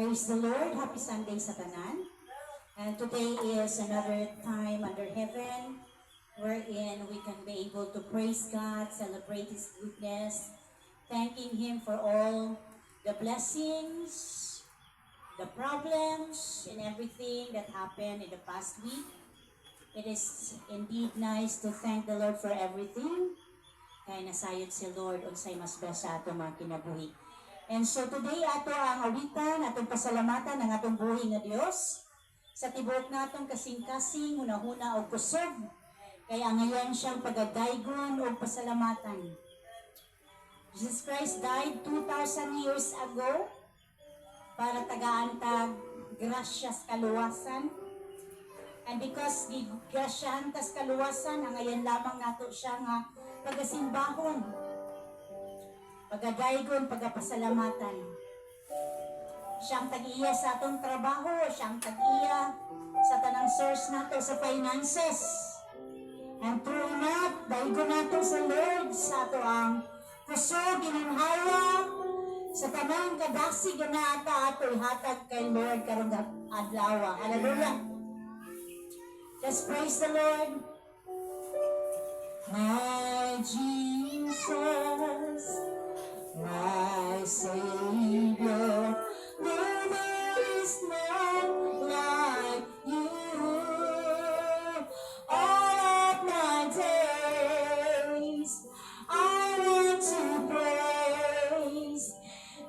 Praise the Lord. Happy Sunday sa tanan. And today is another time under heaven wherein we can be able to praise God, celebrate His goodness, thanking Him for all the blessings, the problems, and everything that happened in the past week. It is indeed nice to thank the Lord for everything. Kaya nasayod si Lord unsay mas best sa ato mga kinabuhi. And so today ato ang awitan, atong pasalamatan ng atong buhi nga Dios sa tibuok natong kasing-kasing, hunahuna o kusog. Kaya ngayon siyang pagadaygon o pasalamatan. Jesus Christ died 2,000 years ago para tagaan-tag grasyas kaluwasan. And because di grasyahan tas kaluwasan, ang ngayon lamang nato siya nga pagasimbahon, pagadaygon, pagapasalamatan. Siyang tag-iya sa atong trabaho, siyang tag-iya sa tanang source nato sa finances. And through that, daygon nato sa Lord, sa ato ang kusog, ginanhawa, sa tanang kadasig na ato ihatag kay Lord karong adlaw. Hallelujah! Let's praise the Lord. My Jesus, my Savior, there is none like you. All of my days, I want to praise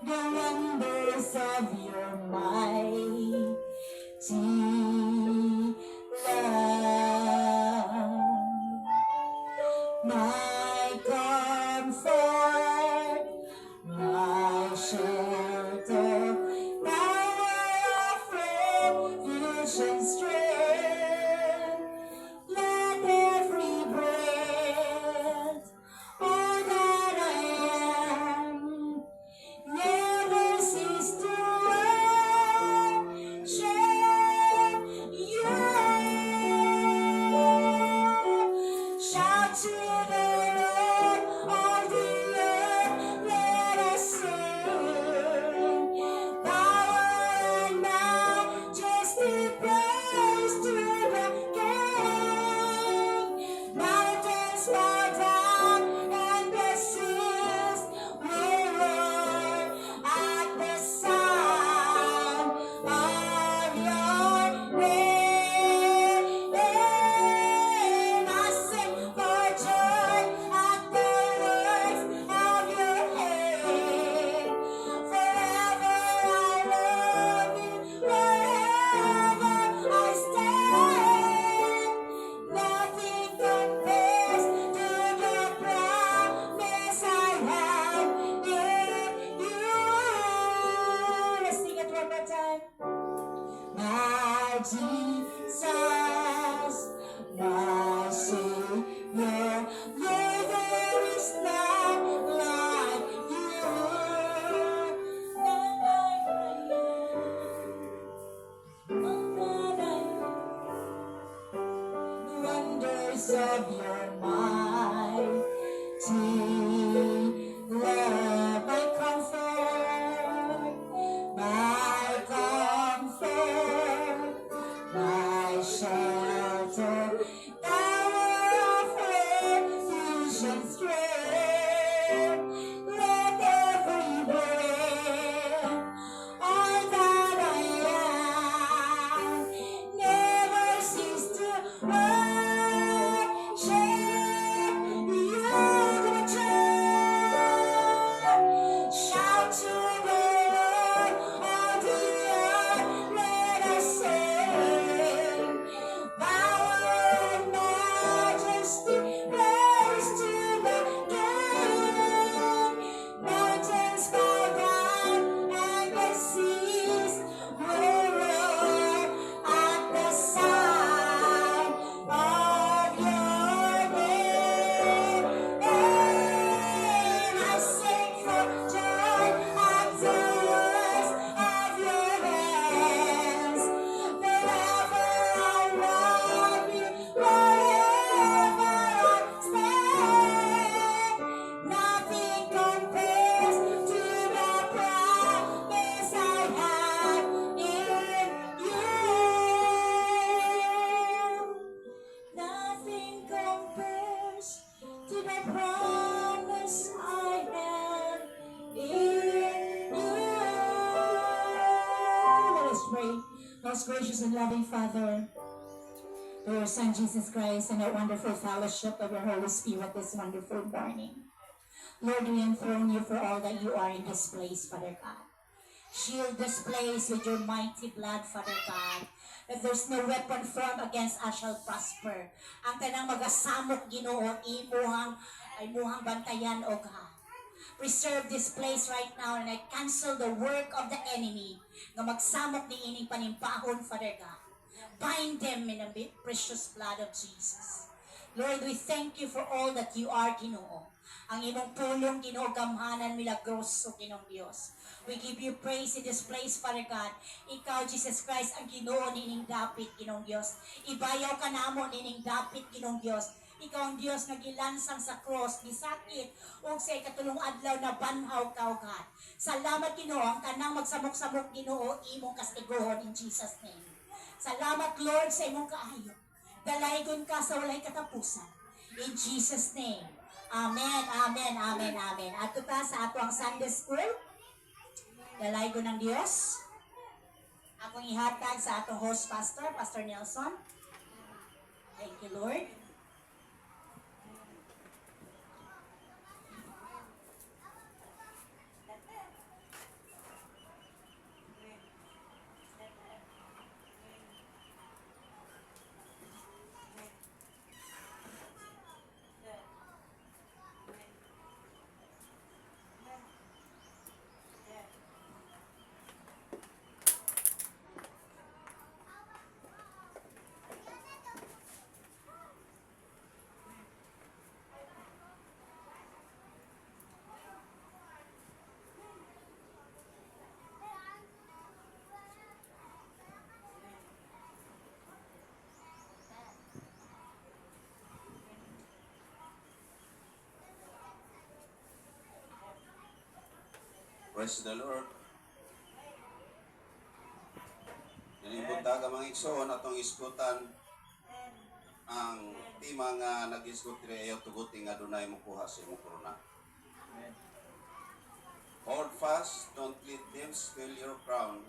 the wonders of your mighty love. My comfort, my shelter, my refuge and strength. Let every breath, all that I am, never cease to worship you. Shout to the Lord of the earth, let us sing. Power and majesty, praise to the King. Mountains bow down and the seas will roar at the sound of your name. I sing for joy at the words of your hand. Forever I love you, wherever I stand. Nothing compares to the promise I have in you. Let's sing it one more time. My Jesus, my Savior, there is none like you. None like you. Wonders of your mighty love, my comfort, my shelter, tower of refuge and strength. Let every breath, all that I am, never cease to worship pray, most gracious and loving Father, through your Son Jesus Christ and the wonderful fellowship of your Holy Spirit this wonderful morning. Lord, we enthrone you for all that you are in this place, Father God. Shield this place with your mighty blood, Father God. That there's no weapon formed against us shall prosper. Ang tanang magasamok, Ginoo, imuhang bantayan, O God. Preserve this place right now, and I cancel the work of the enemy na magsamok ni ining panimpahon, Father God. Bind them in the precious blood of Jesus. Lord, we thank you for all that you are, Ginoo. Ang imong pulong, Ginoo, gamhanan, milagroso, Ginoong Diyos. We give you praise in this place, Father God. Ikaw, Jesus Christ, ang Ginoo nining dapit, Ginoong Diyos. Ibayaw ka namo nining dapit, Ginoong Diyos. Ikaw ang Diyos na gilansang sa cross, gisakit, o sa ikatulong adlaw na banhaw ka, O God. Salamat, Ginoo, ang kanang magsamok-samok, Ginoo, imong kastigohon in Jesus' name. Salamat, Lord, sa imong kaayo. Dalaygon ka sa walay katapusan. In Jesus' name. Amen, amen, amen, amen. At ito ta sa ato ang Sunday School. Dalaygon ng Diyos. Akong ihatag sa atong host pastor, Pastor Nelson. Thank you, Lord. Praise the Lord. Nalibunta ka mga igsoon atong iskutan ang tema nga nag-iskut diri ayo tuguti nga dunay mokuha sa imong korona. Hold fast, don't let them steal your crown.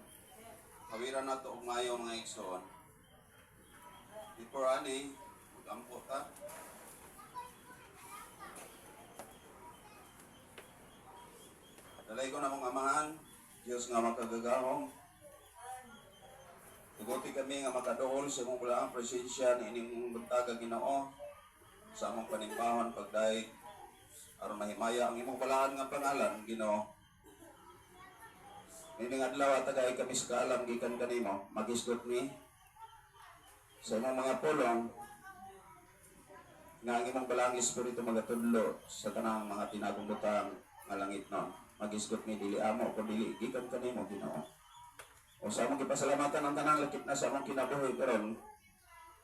Kawiran nato og maayo mga igsoon. Before ani, mag-ampo ta. Dalay ko na mong amahan, Diyos nga makagagahom. Tuguti kami nga makadool sa imong bulaang presensya ni ining buntaga Ginoo sa among panimpahon pagdaig aron mahimaya ang imong balaan nga pangalan, Ginoo. Ining adlaw tagay kami sa kaalam gikan kanimo, magisgot mi sa imong mga pulong nga ang imong balaang espiritu magatudlo sa tanang mga tinagong butang nga langit non. Magisgot mi dili amo ko dili gikan kanimo, Ginoo. O sa among gipasalamatan ang tanang lakip na sa among kinabuhi karon.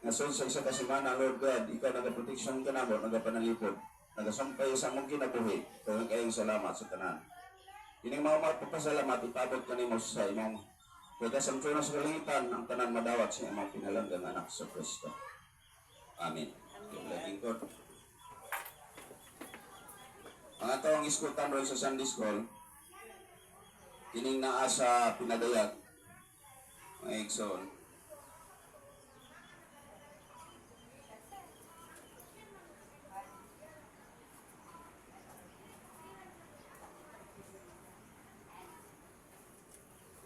Nga sa isa ka semana, Lord God, ikaw nagaproteksyon ka namo, nagapanalipod, nagasumpay sa among kinabuhi. Kayong salamat sa tanan. Kining mga magpapasalamat ipabot kanimo sa imong pagkasamtuna sa kalangitan ang tanan madawat sa imong pinalanggang anak sa Kristo. Amen. Laging God. Ang atong iskutan ron sa Sunday School, kining naa sa pinadayag, mga igsoon.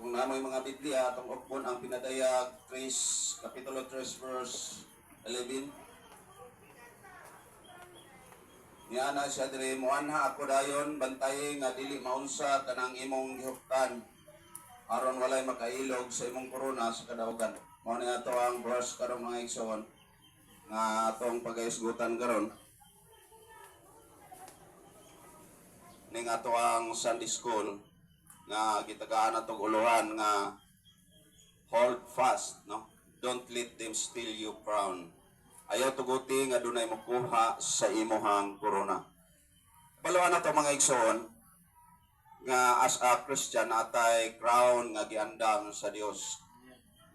Kung namoy mga Biblia, atong ukbon ang pinadayag, Kapitulo 3, verse 11. Niana siya diri moanha ako dayon bantay nga dili maunsa kanang imong gihuptan aron walay makailog sa imong korona sa kadaugan. Mao ni ato ang verse karon mga igsoon nga atong pagaisgutan karon. Ning ato ang Sunday School nga gitagaan atong uluhan nga hold fast, no? Don't let them steal your crown. Ayaw tuguti nga dunay makuha sa imuhang korona. Palawan na ito mga igsoon, nga as a Christian atay crown nga giandam sa Dios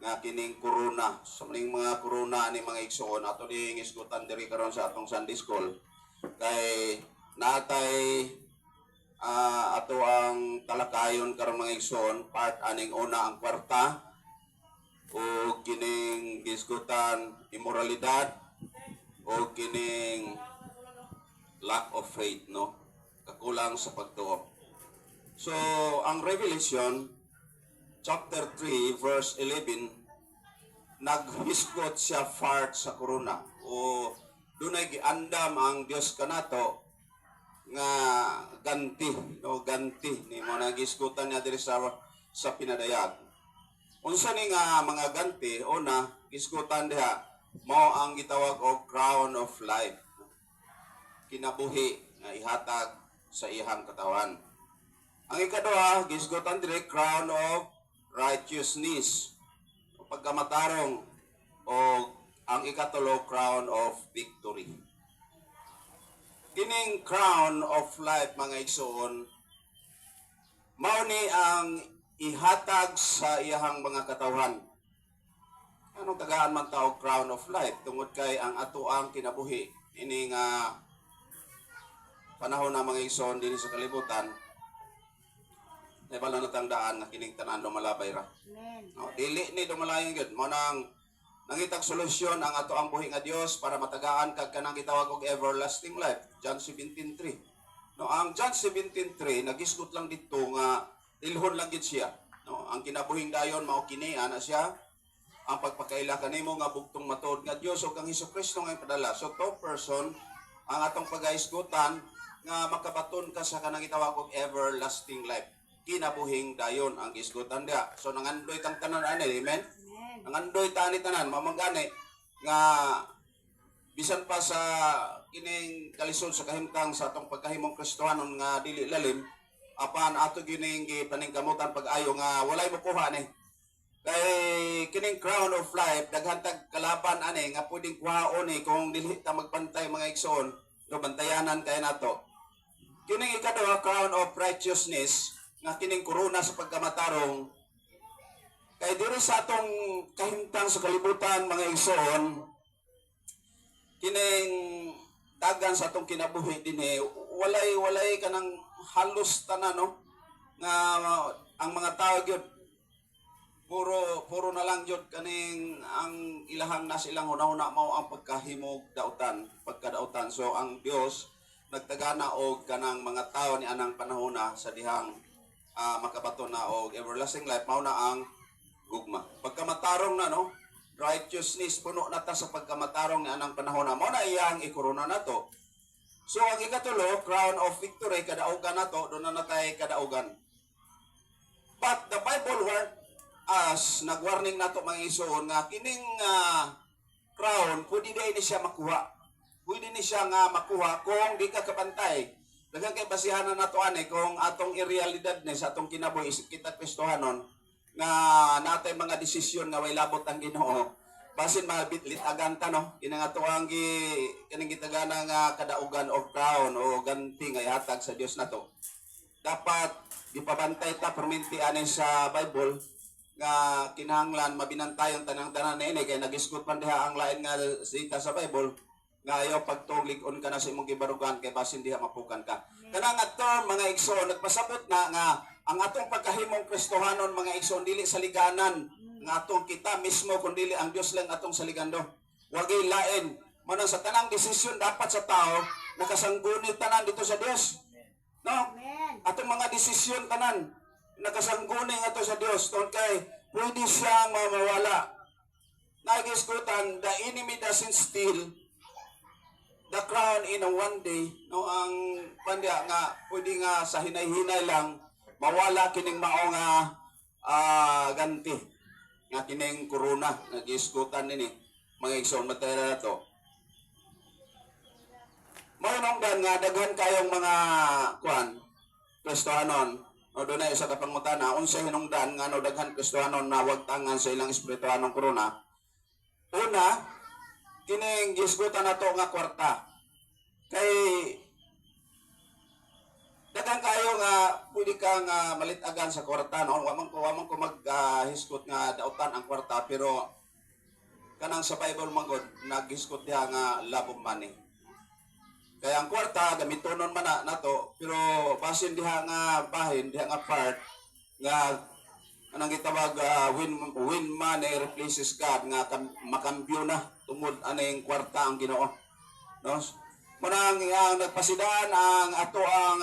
nga kining korona. Sa maling mga korona ni mga igsoon, ato ding isgutan diri karon sa atong Sunday School. Kay natay ato ang talakayon karon mga igsoon, part aning una ang kwarta, o kining gisgutan immoralidad o kining lack of faith, no? Kakulang sa pagtuo. So, ang Revelation chapter 3 verse 11, naghisgot siya fart sa korona o dunay giandam ang Dios kanato nga ganti, no, ganti ni mo nagisgutan niya diri sa pinadayag. Unsa ni nga mga ganti una gisgutan diha mao ang gitawag og crown of life, kinabuhi nga ihatag sa ihang katawan. Ang ikaduha gisgutan diri crown of righteousness, pagkamatarong, o ang ikatulo crown of victory. Kining crown of life mga igsoon, mao ni ang ihatag sa iyahang mga katawan. Anong tagaan man tao crown of life? Tungod kay ang ato ang kinabuhi ini nga panahon na mga igsoon din sa kalibutan, bala natandaan nga kining tanan dumalabay ra. No, dili ni dumalayon gyud mo nang nangitag solusyon ang ato ang buhi nga Dios para matagaan kag kanang gitawag og everlasting life. John 17:3. No, ang John 17:3 nagisgot lang dito nga ilhon lang gid siya. No, ang kinabuhing dayon mao kini ana siya ang pagpakaila kanimo nga bugtong matuod nga Dios ug ang Hesukristo nga ipadala. So two person ang atong pagahisgutan nga makabaton ka sa kanang gitawag og everlasting life. Kinabuhing dayon ang gisgutan dia. So nangandoy tang tanan ani, amen? Nangandoy tani tanan mamangani nga bisan pa sa kining kalisod sa kahimtang sa atong pagkahimong Kristohanon nga dili lalim, apan ato gining gipaningkamutan pag-ayo nga walay mokuha ni. Kay kining crown of life daghan tag kalaban ani nga pwedeng kuhaon ni kung dili ta magpantay mga igsoon, do bantayanan kay nato. Kining ikaduha crown of righteousness nga kining korona sa pagkamatarong, kay diri sa atong kahimtang sa kalibutan mga igsoon, kining dagan sa atong kinabuhi dinhi walay kanang halos tanan, no, nga ang mga tao gyud puro na lang gyud kaning ang ilahang nas ilang hunahuna mao ang pagkahimog dautan, pagkadautan. So ang Dios nagtagana og kanang mga tao ni anang panahona sa dihang makabaton na og everlasting life, mao na ang gugma. Pagkamatarong na, no, righteousness puno na ta sa pagkamatarong ni anang panahon na mao na iyang ikorona nato. So ang ikatulo crown of victory, kadaugan nato, do na natay kadaugan. But the Bible warn us, nagwarning nato mga igsoon nga kining crown pwede di siya makuha. Pwede ni siya nga makuha kung di ka kapantay. Daghang kay basihanan nato ani kung atong irealidad ni sa atong kinabuhi kita Kristohanon nga natay mga desisyon nga way labot ang Ginoo. Basin mabitlit aganta, no, kinang ato ang kining gitagana nga kadaugan of crown o ganti nga ihatag sa Dios nato. Dapat gipabantay ta perminti ani sa Bible nga kinahanglan mabinantayon tanang-tanan ini kay nagisgot man diha ang lain nga sita sa Bible nga ayaw pagtuglig-on ka na sa imong gibarugan kay basin diha mapukan ka. Kanang ato mga igsoon nagpasabot na nga ang atong pagkahimong Kristohanon mga igsoon dili saliganan nga atong kita mismo kundi ang Dios lang atong saligando. Wagay lain manang sa tanang desisyon dapat sa tao nakasangguni tanan dito sa Dios. No? Atong mga desisyon tanan nakasangguni ato sa Dios tungod kay pwede siyang mawala. Nagisgutan, the enemy doesn't steal the crown in a one day, no, ang pandya nga pwede nga sa hinay-hinay lang mawala kining mao nga ganti nga kining corona nga gisgutan nini mga igsoon matera nato. Mao nang nga daghan kayong mga kuan Kristohanon o dunay isa ka pangutana unsa hinungdan nga no daghan Kristohanon na wagtangan sa ilang espirituhanong corona. Una, kining gisgutan nato nga kwarta. Kay daghang kayo nga pwede kang malitagan sa kwarta, no? Wa man ko maghisgot nga dautan ang kwarta, pero kanang sa Bible magod naghisgot diha nga love of money. Kaya ang kwarta gamitonon man nato, pero basin diha nga bahin, diha nga part nga anang gitawag win money replaces God nga makambyo na tungod aning kwarta ang Ginoo, no? Manang nagpasidaan ang ato ang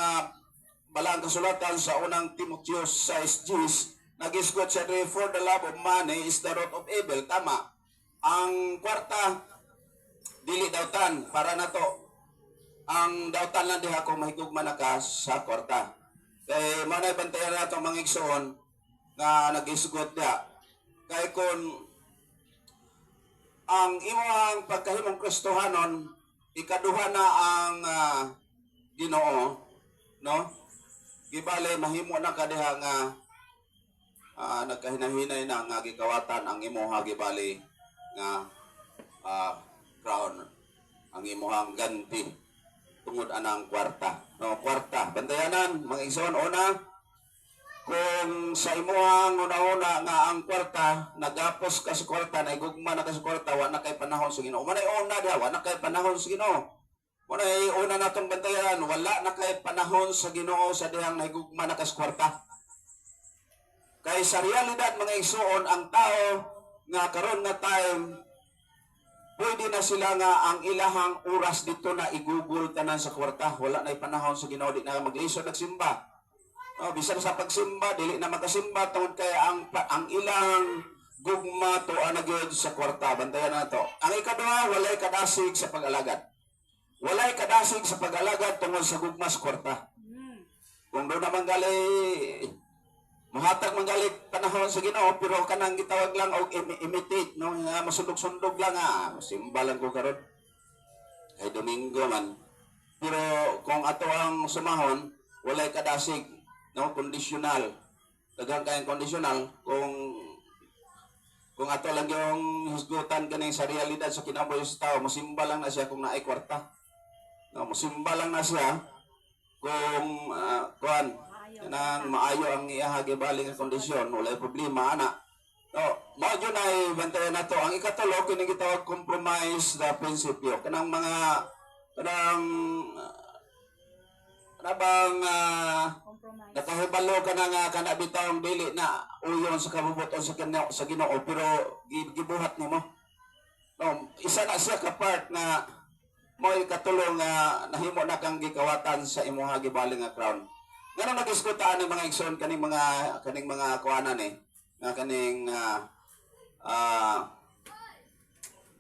balang kasulatan sa unang Timoteos 6:10 nagisgot siya diri, for the love of money is the root of evil. Tama, ang kwarta dili dawtan para nato. Ang dawtan lang diha kung mahigugma na ka sa kwarta. Kay manay bantayan nato mga igsoon nga nagisgot diha. Kay kung ang imong pagkahimong Kristohanon ikaduha na ang Ginoo, no? Gibale mahimo na ka diha nga nagkahinahinay na nga gikawatan ang imuha gibali nga crown, ang imuhang ganti tungod anang kwarta, no? Kwarta bantayanan mga igsoon, una kung sa imuhang una-una nga ang kwarta nagapos ka sa kwarta, naigugma na ka sa kwarta, wa na kay panahon sa Ginoo. Manay una diha, wa na kay panahon sa Ginoo. Manay una natong bantayan, wala na kay panahon sa Ginoo sa dihang naigugma na ka sa kwarta. Kay sa realidad mga igsoon, ang tao nga karon nga time pwede na sila nga ang ilahang oras dito na igugol tanan sa kwarta. Wala na panahon sa Ginoo, di na maglisod nagsimba. No, bisan sa pagsimba dili na makasimba tungod kay ang ilang gugma to gyud sa kwarta. Bantayan nato. Ang ikaduha, walay kadasig sa pag-alagad. Walay kadasig sa pag-alagad tungod sa gugma sa kwarta. Kung doon naman gali mahatag manggalit panahon sa Ginoo, pero kanang gitawag lang og imitate, no? Masundog-sundog lang simba lang ko karon. Kay Domingo man. Pero kung ato ang sumahon, walay kadasig, no? Conditional. Daghang kayang conditional kung ato lang yung hisgutan kaning sa realidad sa kinabuhi sa tao, musimba lang na siya kung naay kwarta. No, musimba lang na siya kung kanang maayo ang iyaha gibaling nga kondisyon, walay problema ana. No, mao jud ay bantayan nato. Ang ikatulo kini gitawag compromise the prinsipyo. Kanang mga bang nakahibalo ka na kana bitawng dili na uyon sa kabubuton sa Ginoo, pero gibuhat nimo. No, isa na siya ka part na mo ikatulong nga nahimo na kang gikawatan sa imuha gibaling nga crown. Ngano nagiskutaan ng mga igsoon kaning mga kuanan nga kaning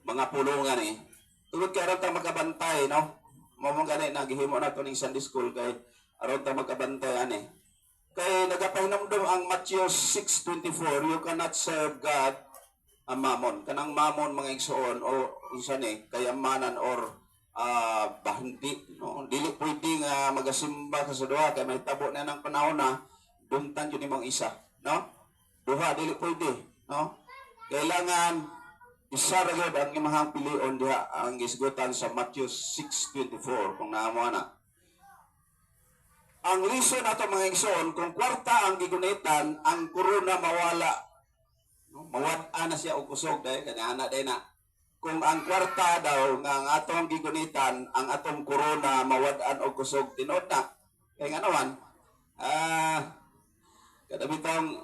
mga pulungan tungod kay aron ta makabantay, no? Mao gani nagihimo nato ning Sunday school kay aron ta makabantay kay nagapahinumdum ang Matthew 6:24, you cannot serve God and mammon. Kanang mammon mga igsoon o unsa kayamanan or bahandi, no? Dili pwede nga magasimba ka sa duha kay may tabo na ng panahon na dumtan yun imong isa, no? Duha dili pwede, no? Kailangan isa ra gyud ang imahang pilion diha ang gisgutan sa Matthew 6:24 kung naamo na. Ang reason ato mga igsoon, kung kwarta ang gigunitan, ang korona mawala, no? Mawad-a na siya og kusog dahil kana day na. Kung ang kwarta daw nga ang atong gigunitan, ang atong korona mawad-an og kusog tinod na. Kay nga naman, kada bitong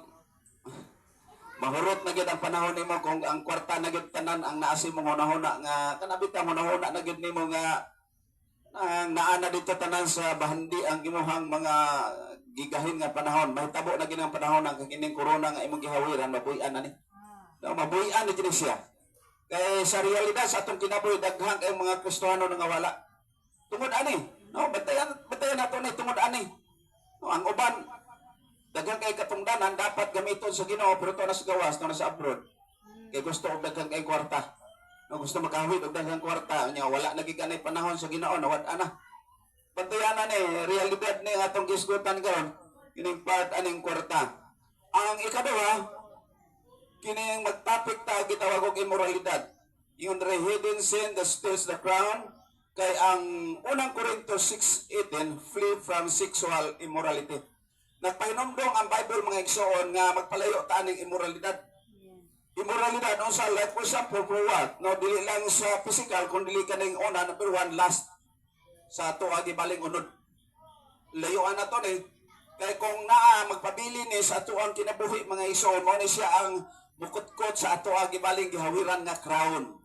mahurot na gyud ang panahon nimo kung ang kwarta na gyud tanan ang naasi mong hunahuna nga kanabitang hunahuna na gyud nimo nga naana dito tanan sa bahandi ang imuhang mga gigahin nga panahon. Mahitabo na gyud ang panahon ang kining korona nga imong gihawiran, mabuy-an na ni. No, mabuy-an ni kini siya. Kaya sa realidad sa atong kinabuhi daghang kay mga Kristohano nga wala. Tungod ani, no, batayan nato ni tungod ani. No, ang uban daghang kay katungdanan dapat gamiton sa Ginoo pero to na sa gawas, to na sa abroad. Kay gusto og daghang kay kwarta. No, gusto makahawid og daghang kwarta, nya wala na gikanay panahon sa Ginoo, nawad ana. Batayan ni realidad ni atong gisgutan karon kining part aning kwarta. Ang ikaduha kining magtopic ta gitawag og immoralidad. Yung hidden sin that steals the crown. Kay ang unang Corintios 6:18, flee from sexual immorality. Nagpahinumdong ang Bible mga igsoon nga magpalayo ta ning immoralidad. Immoralidad unsa, like for example, for what? No, dili lang sa physical kun dili kaning una, number one, last sa ato gibaling unod. Layuan na to ni Kaya kung naa magpabili ni sa ato ang kinabuhi mga igsoon, mo ni siya ang bukod-kot sa ato ang gibaling gihawiran nga crown.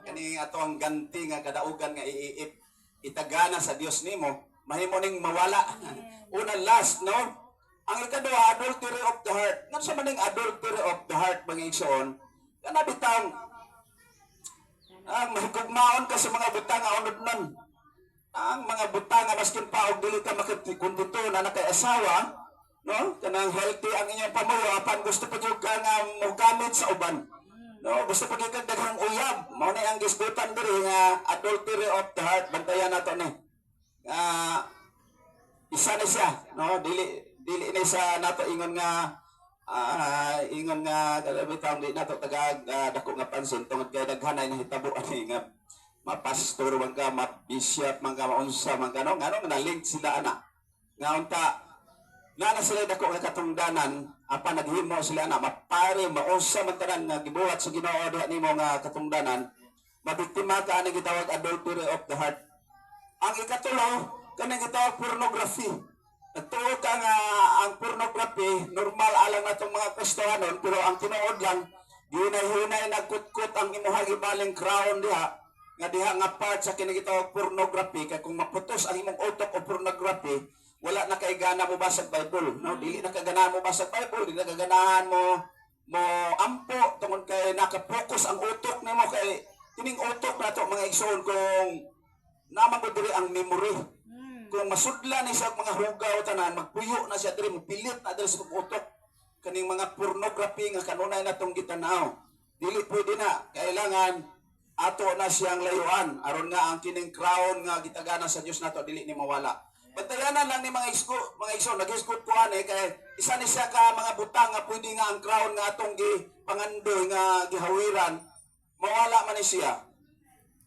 Kani ato ang ganti nga kadaugan nga itagana sa Dios nimo, mahimo ning mawala. Una last, no? Ang ikaduha, adultery of the heart. Nga sa maning adultery of the heart mga igsoon, kana bitang ang mahigugmaon ka sa mga butang nga unod nun. Ang mga butang nga maskin pa og dili ka makikundito na nakay-asawa, no? Kanang healthy ang inyong pamuyo apan gusto pa jud ka nga mogamit sa uban. No, gusto pa gyud kag daghang uyab. Mao ni ang gisgutan diri nga adultery of the heart. Bantayan nato ni. Isa na siya, no? Dili ni sa nato ingon nga kalabitang di nato tagag dako nga pansin tungod kay daghanay nahitabo ani nga mapastor man ka, mabishop man ka, maunsa man ka, no? Ngano nga link sila ana. Nga unta na sila dako nga katungdanan apan naghimo sila na mapare maunsa man tanan nga gibuhat sa Ginoo diha nimo nga katungdanan, mabiktima ka ani gitawag adultery of the heart. Ang ikatulo kanang gitawag pornography. Nagtuo ka nga ang pornography normal alang natong mga Kristohanon, pero ang tinuod lang ginay-hinay nagkutkot ang imuhang ibaling crown diha nga diha nga part sa kini gitawag pornography. Kay kung maputos ang imong utok o pornography, wala na kay gana mo basag Bible, no? Dili na kaganahan mo basag Bible, dili na kaganahan mo ampo tungod kay naka-focus ang utok nimo kay kining utok nato mga igsoon kung naman ko diri ang memory. Kung masudla ni sa mga hugaw tanan, magpuyo na siya diri, pilit na diri sa utok. Kaning mga pornography nga kanunay natong gitanaw, dili pwede na, kailangan ato na siyang layuan aron nga ang kining crown nga gitagana sa Dios nato dili ni mawala. Bantayanan lang ni mga igsoon, nag-iskot ko ani kay isa ni siya ka mga butang nga pwede nga ang crown nga atong gipangandoy nga gihawiran mawala man ni siya.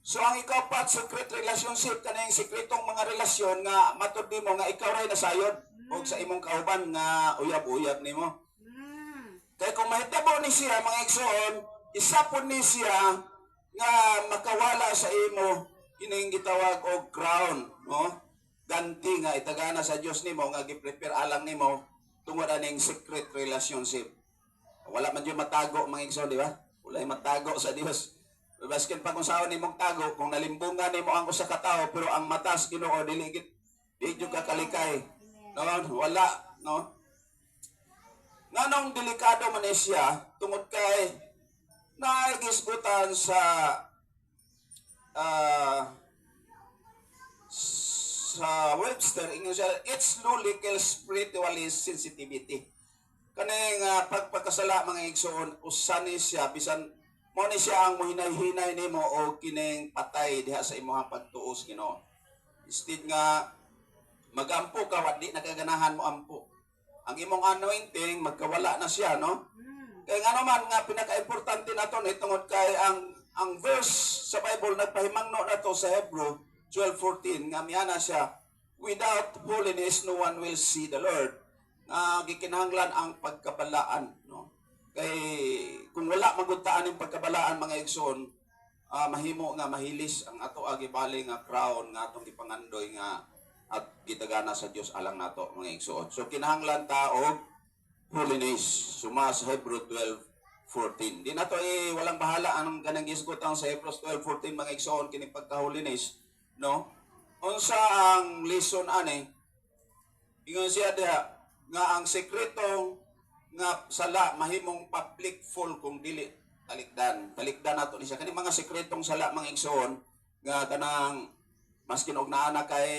So ang ikaw pat secret relationship kaning sikretong mga relasyon nga matud nimo nga ikaw ray nasayod og sa imong kauban nga uyab-uyab nimo. Kay kung mahitabo ni siya mga igsoon, isa po ni siya nga makawala sa imo kining gitawag og crown, no? Ganti nga itagana sa Dios nimo nga gi-prepare alang nimo tungod aning secret relationship. Wala man jud matago mga igsoon, di ba? Wala matago sa Dios. Baskin pa kung saan nimong tago, kung nalimbungan nimo ang usa ka tawo pero ang matas Ginoo dili jud ka kalikay. No, wala, no? Nganong delikado man siya tungod kay naigisgutan sa Webster, ingon siya, it's logical spiritually sensitivity. Kaning pagpagkasala mga igsoon, usani siya, bisan mo ni siya ang muhinay-hinay nimo o kining patay diha sa imong pagtuos Ginoo. Instead nga magampo ka, wadi nakaganahan mo ampo. Ang imong anointing, magkawala na siya, no? Kaya nga naman nga pinaka-importante nato ni tungod kay ang verse sa Bible nagpahimangno nato sa Hebrew 12:14 nga miana siya, without holiness no one will see the Lord. Gikinahanglan ang pagkabalaan, no? Kay kung wala magudtaan ang pagkabalaan mga igsoon, mahimo nga mahilis ang ato agibali nga crown nga atong gipangandoy nga at gitagana sa Dios alang nato mga igsoon. So kinahanglan ta og holiness. Suma sa Hebrew 12:14. Di nato walang bahala anong kanang gisgot ang sa Hebrews 12:14 mga igsoon kini pagka-holiness, no? Unsa ang lesson ani? Ingon siya diha nga ang sekretong nga sala mahimong public full kung dili talikdan. Talikdan nato ni siya kani mga sekretong sala mga igsoon nga kanang maskin og naa na kay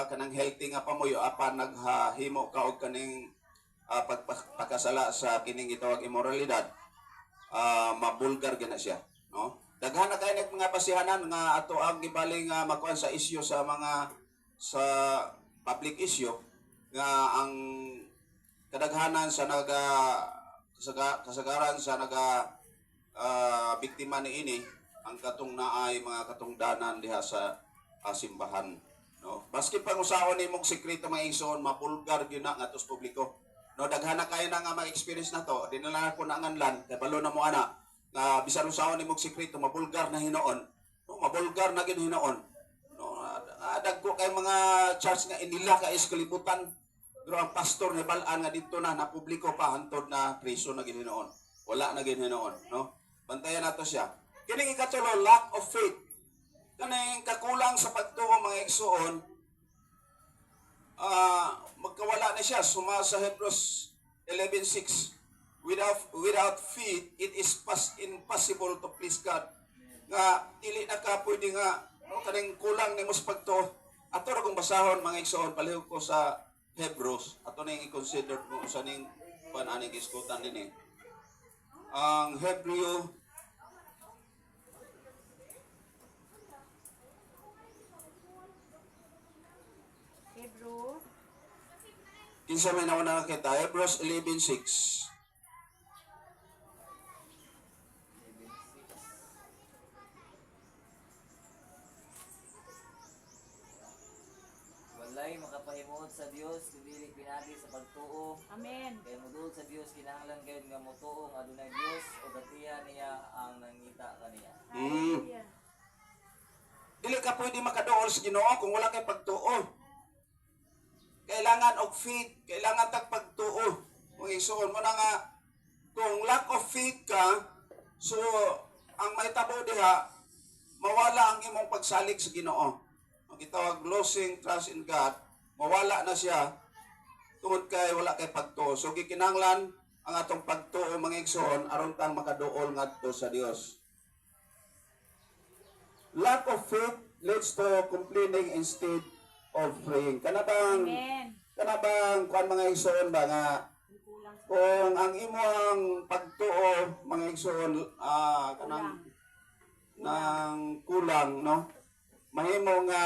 kanang healthy nga pamuyo apan naghahimo ka og kaning pagpakasala sa kining gitawag immoralidad, mabulgar gina siya, no? Daghan na kay mga pasihanan nga ato ang gibaling makuan sa issue sa mga sa public issue nga ang kadaghanan sa kasagaran sa biktima niini ang katong naay mga katungdanan diha sa simbahan, no? Baski pang-usahon nimong sekreto mga igsoon, mabulgar gyud na nga tos publiko. No, daghan na kayo na nga ma-experience na to. Di na lang ako naanganlan, kay balo na mo ana nga bisan usaon nimong sekreto mabulgar na hinoon. No, mabulgar na gid hinoon. No, dagko kay mga church nga inila ka iskalibutan. Pero ang pastor ni balaan nga dito na napubliko pa hantod na preso na ginhinoon. Wala na ginhinoon, no? Bantayan nato siya. Kining ikatulo, lack of faith. Kaning kakulang sa pagtuo mga igsoon, magkawala na siya. Suma sa Hebrews 11:6. Without faith, it is impossible to please God. Nga dili na ka pwede nga no, kaning kulang nimo sa pagtuo. Ato ra kong basahon mga igsoon palihog ko sa Hebrews. Ato ning i-consider mo sa ning aning iskutan din ang Hebreo kinsa may nauna kita Hebrews 11:6. Walay makapahimuot sa Dios dili pinagi sa pagtuo. Amen. Kay moduol sa Dios kinahanglan gayud nga motuo nga adunay Dios o gatiya niya ang nangita kaniya. Hallelujah. Dili ka pwede makaduol sa Ginoo kung wala kay pagtuo. Kailangan og faith, kailangan tag pagtuo. Kung isuon mo na nga, kung lack of faith ka, so ang mahitabo diha, mawala ang imong pagsalig sa Ginoo. Ang gitawag losing trust in God, mawala na siya tungod kay wala kay pagtuo. So gikinahanglan ang atong pagtuo mga igsoon aron tang makaduol ngadto sa Dios. Lack of faith leads to complaining instead of praying. Amen. Kana bang kuan mga igsoon ba nga kung ang imong pagtuo mga igsoon kanang nang kulang no mahimo nga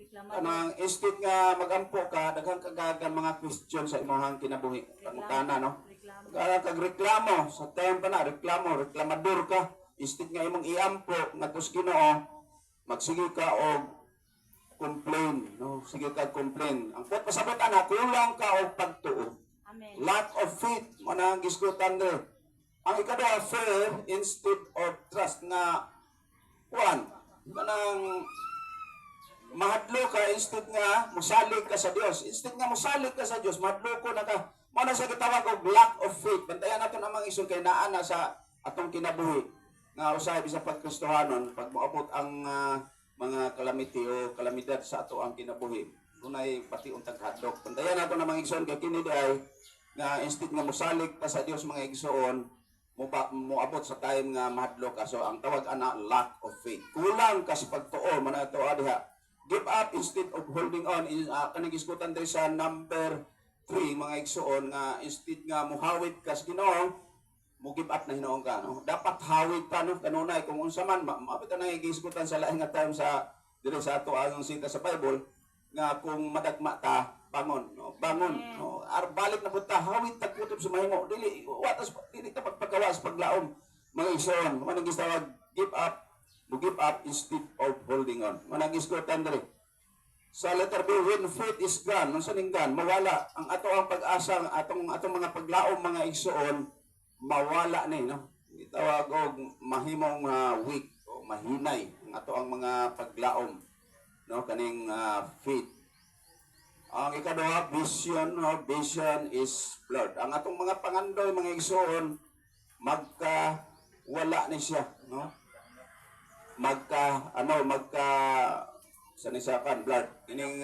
kanang instead nga magampo ka daghang kagagan mga question sa imong kinabuhi pangutana no kag reklamo sa time pa na reklamador ka instead nga imong iampo ngadto sa Ginoo magsige ka og complain, no? Sige ka complain. Ang pot pasabot ana kulang ka og pagtuo. Amen. Lack of faith mo na ang gisgutan der. Ang ikaduha fear instead of trust na kuan kanang mahadlo ka instead nga mosalig ka sa Dios. Instead nga mosalig ka sa Dios, mahadlo ko na ka. Mo na sa gitawag og lack of faith. Bantayan nato ang mga isyu kay naa na sa atong kinabuhi nga usahay bisag pagkristohanon pag moabot ang mga calamity o kalamidad sa ato ang kinabuhi. Dunay pati untag hadlok. Bantayan nato na mga igsoon kay kini ay nga instead nga mosalig ka sa Dios mga igsoon, moabot sa time nga mahadlok ka. So ang tawag ana lack of faith. Kulang ka sa pagtuo man ato diha. Give up instead of holding on. Kanang gisgutan diri sa number 3 mga igsoon nga instead nga muhawid ka sa Ginoo, mo give up na hinoon ka no. Dapat hawid ka no kanunay kung unsa man maapit na gisgutan sa laing nga time sa diri sa ato ang sita sa Bible nga kung madagma ta bangon no bangon no balik na punta hawid tag kutob sa mahimo dili watas dili ta pagpagawas paglaom mga igsoon manang gitawag give up instead of holding on manang gisgutan diri sa letter B when faith is gone unsa ning gone mawala ang ato ang pag-asa atong mga paglaom mga igsoon mawala ni no gitawag og mahimong weak o mahinay ang ato ang mga paglaom no kaning faith. Ang ikaduha vision no vision is blurred. Ang atong mga pangandoy mga igsoon wala ni siya no magka sanisakan blurred ining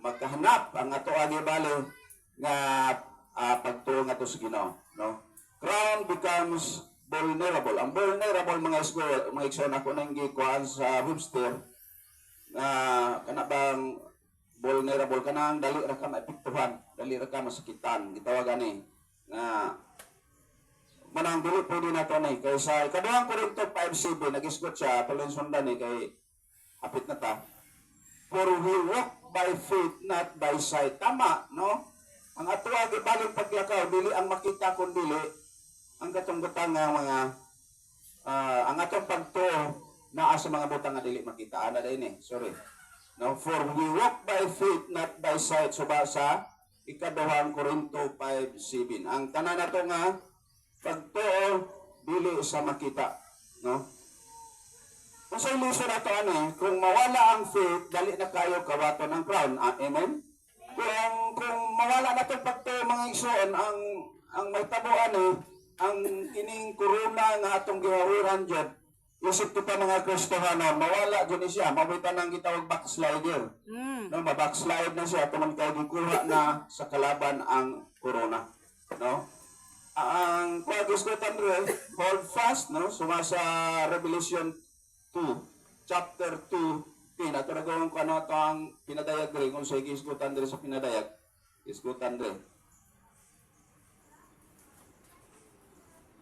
magkahanap ang ato agi balo nga pagtuo nga to sa Ginoo no. Crown becomes vulnerable. Ang vulnerable mga igsoon ako nang gikuan sa Webster kana bang vulnerable kanang dali ra ka maepektuhan, dali ra ka masakitan. Gitawag ani nga manang dili pwede na to ni kay sa ikaduhang Korinto 5:7 nagisgot siya tuloy sundan ni kay hapit na ta. For we walk by faith not by sight. Tama no? Ang ato agi baling paglakaw dili ang makita kun dili ang katunggutan nga mga ang atong pagtuo naa sa mga butang nga dili makita ana dinhi sorry no for we walk by faith not by sight so basa ikaduhang Korinto 5:7 ang tanan nato nga pagtuo dili sa makita no usa ilusyon nato ani kung mawala ang faith dali na kayo kawaton ang crown amen kung mawala na itong pagtuo mga igsoon, ang may tabuan ang kining corona nga atong gihawiran dyan, isip ko pa mga Kristohanon, mawala dyan siya, mawitan ang gitawag backslider. No, mabackslide na siya, ito man tayo gikuha na sa kalaban ang corona. No? Ang pagis ko Andre, hold fast, no? Suma sa Revelation 2, chapter 2, ato na gawin ko ano ito ang pinadayag rin, kung sa igiskutan rin sa pinadayag, iskutan rin.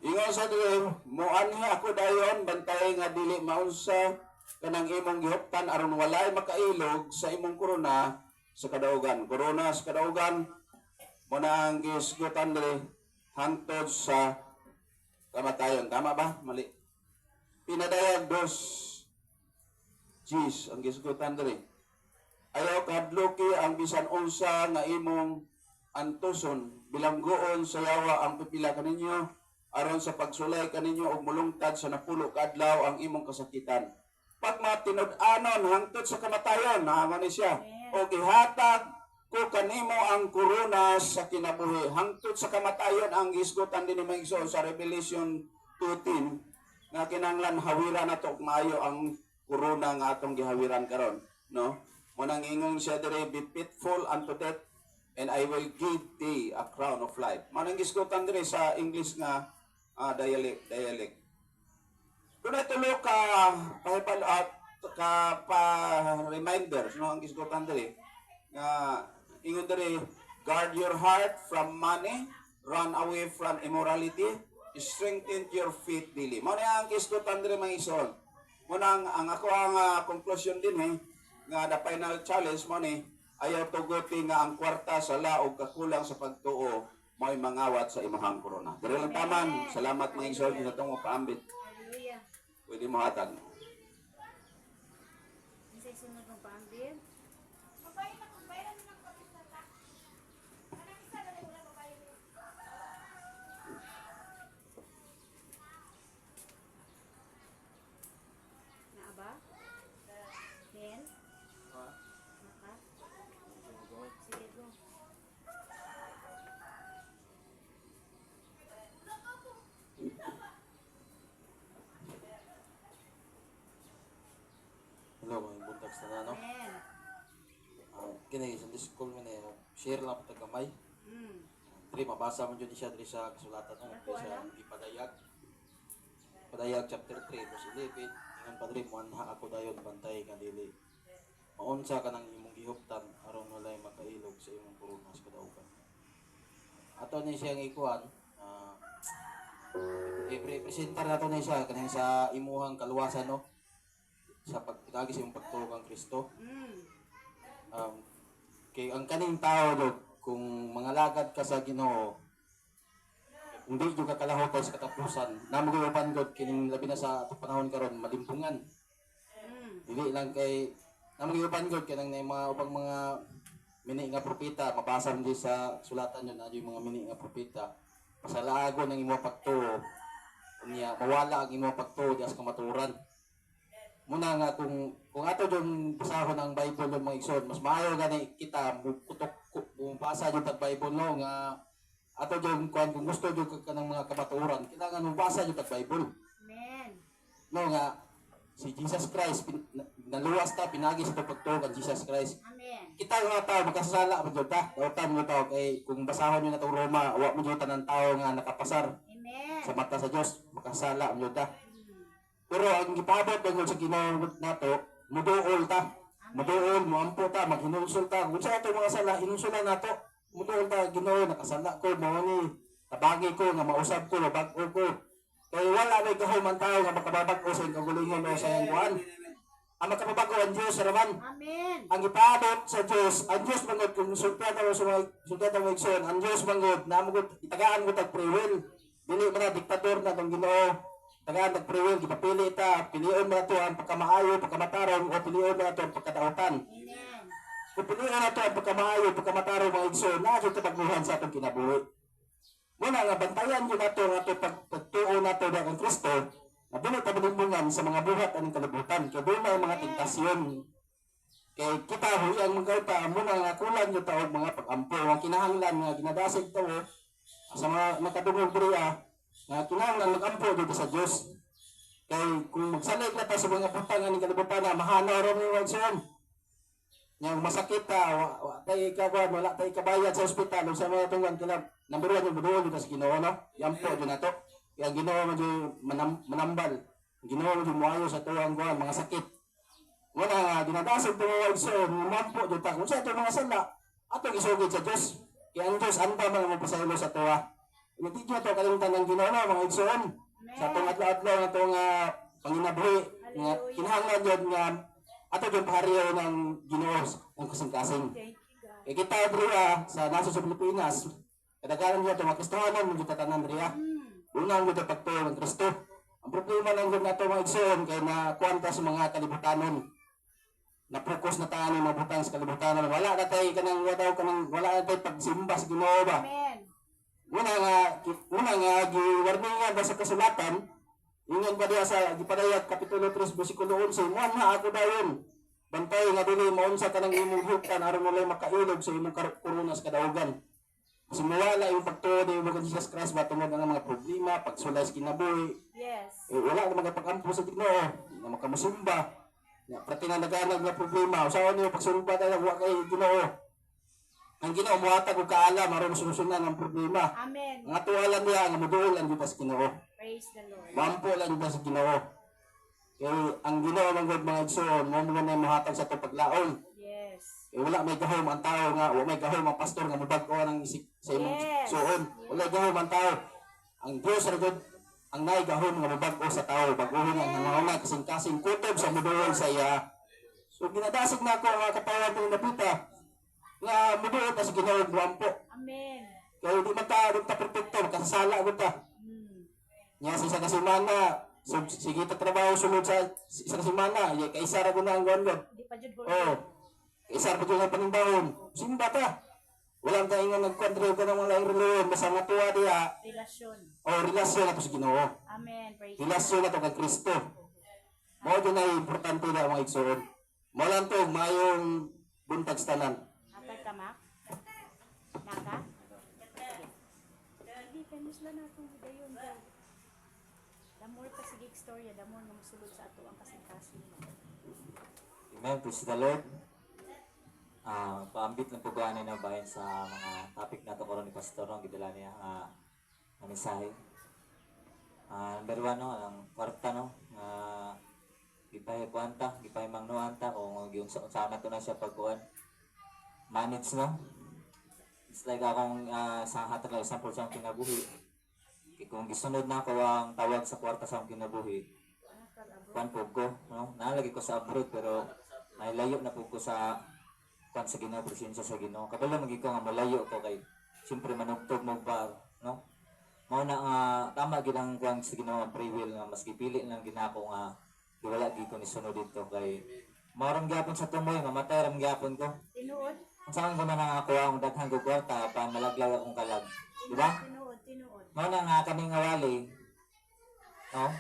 Ingon sa rin, muanhi ako dayon, bantay nga dili maunsa, kanang imong gihuptan, aron walay makailog sa imong korona sa kadaugan. Korona sa kadaugan, muna ang giskutan rin, hantod sa kamatayon. Tama ba? Mali. Pinadayag dos G's ang gisgutan diri. Ayaw kadloki ang bisan unsa nga imong antuson bilanggoon sa yawa ang pipila kaninyo aron sa pagsulay kaninyo og mulungtad sa napulo ka adlaw ang imong kasakitan. Pag matinud-anon hangtod sa kamatayon, naman ni siya. O gihatag ko kanimo ang korona sa kinabuhi hangtod sa kamatayon ang gisgutan din ni Maigsoon sa Revelation 2:10 nga kinanglan hawiran nato og maayo ang korona nga atong gihawiran karon, no? Munang ingon siya dire, be faithful unto death and I will give thee a crown of life. Manang gisgutan dire sa English nga dialect. Doon ay tulo ka reminders, no? Ang gisgutan dire nga ingon dire, guard your heart from money, run away from immorality, strengthen your faith daily. Mo na ang gisgutan dire mga ison. Mo ang ako ang conclusion din nga the final challenge mo ni ayaw tuguti nga ang kwarta sa laog kakulang sa pagtuo mo'y mangawat sa imahang korona. Dire lang taman. Salamat mga ison sa tong paambit. Hallelujah. Pwede mo hatag. Isa sunod ng paambin. Naa ba? Ken? Naka? Sige, go. Hello, mga buntag sa nano. Amen. Kini sa school mo na share lang po gamay. Diri mabasa mo jud siya diri sa kasulatan ng Ako, sa alam. Ipadayag. Padayag chapter 3 verse 11. Ingon padre mo anha ako dayon bantay nga dili. Maunsa ka nang imong gihuptan aron walay makailog sa imong korona sa kadaugan. Ato ni siya nga ikuan i-presenter nato ni siya kanang sa imuhang kaluwasan no sa pagpinagi sa imong pagtuo kang Kristo. Kay ang kaning tao dog kung mga lagad ka sa Ginoo hindi jud ka kalahutay sa katapusan namo gyupan gud kining labi na sa atong panahon karon malimpungan dili lang kay namo gyupan gud kanang na mga ubang mga mini nga propeta mabasa mo sa sulatan yun adyo mga mini nga propeta pasalaagon ang imong pagtuo unya mawala ang imong pagtuo di as kamaturan muna nga kung ato jud basahon ang Bible ng mga igsoon mas maayo gani kita mukutok basa jud tag Bible no nga ato jud kung gusto jud ka ng mga kamatuoran kailangan mo basa jud tag Bible Amen. no nga si Jesus Christ naluwas ta pinagi sa pagtuo kan Jesus Christ Amen. kita nga tao makasala mo jud ta dautan mo tao kay kung basahon niyo na tong Roma wa mo jud tanan tao nga nakapasar Amen. sa mata sa Dios makasala mo jud ta. Pero ang gipabot ng sa Ginoo nato, muduol ta. Muduol, muampo ta, maghinulsol ta. Kung sa ato mga sala, hinulsolan nato. Muduol ta, Ginoo, nakasala ko, mga ni, tabagi ko, nga mausap ko, nabag-o ko. Kaya wala may kahuman tao nga makababag-o sa kagulingon o sa iyang ang makababag-o ang Diyos sa raman. Amen. Ang ipabot sa Diyos, ang Diyos mangod, kung sultata mo sa mga igsoon, ang Diyos mangod, namugod, itagaan mo tag free will. Dili mo na diktador na itong Ginoo. Tagaan nag-pre-will, ipapili ita, piliin mo na ito ang pagkamaayo, pagkamatarong, o piliin mo na ito ang pagkadautan. Amen. Kung piliin na ito ang pagkamaayo, pagkamatarong mga igsoon, na ito pagmuhan sa atong kinabuhi. Muna nga, bantayan yun na ito, nga ito pagtuo na ito ng Kristo, na dili tabilinbungan sa mga buhat anong kalibutan. Kaya doon may mga tentasyon. Kay kita huyang magkauta muna nga kulang yung taog mga pag-ampo. Ang kinahanglan nga ginadasig to sa mga nakadungog diriya nga kinahanglan mag-ampo dito sa Dios. Kay kung magsalig na ta sa mga putang nga ni kalibutan na mahanaw ron yung wagson. Yang masakit ta, tay ikawan, wala tay kabayad sa ospital sa mga tunggan kilab. Number 1 yung buduol dito sa Ginoo no. Yampo dito na to. Kaya Ginoo man manambal. Ginoo man muayo sa tuwang kuan mga sakit. Wala nga, dinadasig ito mga igsoon, mampo dito. Kung sa ito mga sala, atong isugid sa Diyos. Kaya ang Diyos, anda mga magpasaylo sa tuwa. Hindi nyo ito kalimutan ng Ginoo mga igsoon. Sa itong adlaw-adlaw na itong panginabuhi, nga kinahanglan yun nga, ato yung pahariyo ng Ginoo, ng kasing-kasing. Thank you, God. Kaya kita, Dria, sa nasa sa Pilipinas, kadagaran nyo ito, mga Kristohanan, mga tatanan, Dria. Unang mo ito pagtuyo ng Kristo. Ang problema lang yun na ito mga igsoon, kaya nakuwanta sa mga kalibutanon. Na-focus na tayo ng mabutang sa kalibutan. Wala na tayo wala na tayo pagsimba sa Ginoo ba? Amen. Una nga, giwarningan ba sa kasulatan, ingon ba diya sa Gipadayag, Kapitulo 3, versikulo 11, muan na ako daw yun. Bantay nga dili, maunsa ka ng imong huktan, aron mo lang makailog sa imong korona sa kadaugan. Kasi mawala yung pagtuod ng mga Jesus Christ ba tungod ang mga problema, pagsulay sa kinabuhi. Yes. Wala na magpag-ampo sa Ginoo, na makamusimba. Pati na naghanag na problema. Usawa niyo pagsulba tayo wa kay Ginoo. Ang Ginoo muhatag og kaalam aron solusyonan ang problema. Amen. Nga tuwalan niya nga moduol kita sa Ginoo. Praise the Lord. Mampo lang kita sa Ginoo. Kay ang Ginoo man gud mga igsoon, mo man ay mohatag sa to paglaon. Yes. Kay wala may gahom ang tao nga, wa may gahom ang pastor nga mobag-o ng isip sa imong Yes. suon. Wala gahom ang tao. Ang Dios ra gud ang naigahon nga mabag-o sa tao, baguhin ang nangauna kasing-kasing kutob sa muduol sa iya. So ginadasig na ako ang katawan ng napita nga muduol ta sa Ginoo guwampo. Amen. Kaya di man ta perfecto, kasasala ko ta. Nya sa isang semana, so, sige ta trabaho sunod sa isang semana, kaisa ra ko na ang gawon. Di pa jud Oh, kaisa ra pa jud ang panindahon. Simba ta. Walang tayo nga nagkwadro ka ng mga laing reliyon, basta matuwa diya, relasyon. relasyon na to sa Ginoo. Amen. Praise Relasyon na to kay Kristo. Mao din ay importante na mga igsoon. Mao lang to mayong buntag sa tanan. Atay ka, Mac? Naka? Hindi, kanis lang natong hidayon. The more ka sige istorya, the more na masulod sa ato ang kasing-kasing. Amen. Praise the Lord. Paambit lang po ganin na bayan sa mga topic na to karon ni Pastor ang gidala niya nga mensahe. Number 1 no, ang kwarta no, gipay kwanta, gipay mangnuanta o giunsa na to na siya pagkuan. Manage no. It's like akong sa hatag lang example sa akong kinabuhi. Kung gisunod na ako ang tawag sa kwarta sa akong kinabuhi, kuan po ko, no? Nalagi ko sa abroad pero nailayo na po ko sa sa Ginoo, presensya sa Ginoo. Kabalo magig ko nga malayo ko kay siyempre manugtog mo ba, no? Mao na nga tama gid ang kuan sa Ginoo ang free will nga maski pili lang ginako nga wala gid ko ni sunod dito kay maram gyapon sa tumoy mamatay ram gyapon ko. Tinuod? Saan ko man ang ako ang daghang ko kwarta pa malaglag akong kalag. Di ba? Tinuod. Mao na nga kaming awali. No?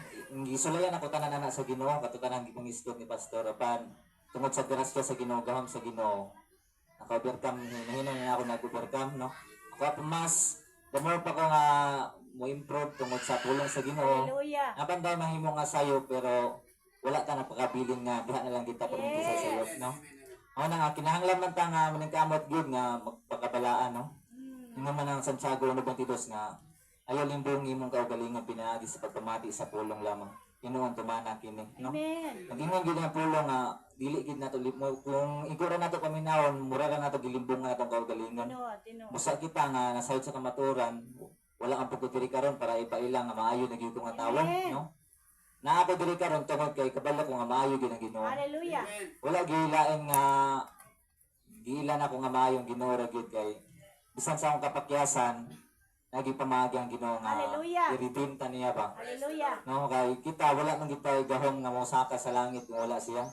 Gisulayan ako tanan ana sa Ginoo, katutanan gid kong isgot ni pastor apan tungod sa grasya sa Ginoo, gahom sa Ginoo. Naka-overcome, hinahinay na ako nag-overcome, no? Ako mas, the more pa ko nga mo-improve tungod sa tulong sa Ginoo. Hallelujah. Napanday mahimo nga sayo, pero wala ka napakabiling nga, diha na lang kita pagpunta sa sayo, no? Ako na nga, kinahanglan man ta nga maningkamot good nga magpakabalaan, no? Yung naman ang Santiago 92 nga, ayaw limbong imong kaugalingon pinaagi sa pagpamati sa pulong lamang. Inuon tumana kini, no? Amen. Nagingon gid nga pulong nga dili gid nato kung igura nato paminawon mura ra nato gilimbong nga natong kaugalingon. Tinuod. Musa kita nga nasayod sa kamaturan wala ang pagkutiri karon para ipailang nga maayo na gyud ko nga tawon, no? Na ako diri karon tungod kay kabalo ko nga maayo gid ang Ginoo. Hallelujah. Wala gilain nga giilan ako nga maayo ang Ginoo ra gyud kay bisan sa akong kapakyasan naging pamagi ang Ginoo nga Hallelujah. i-redeem ta niya ba. Hallelujah. No, kay kita wala man kita gahom nga mosaka sa langit kung wala siya.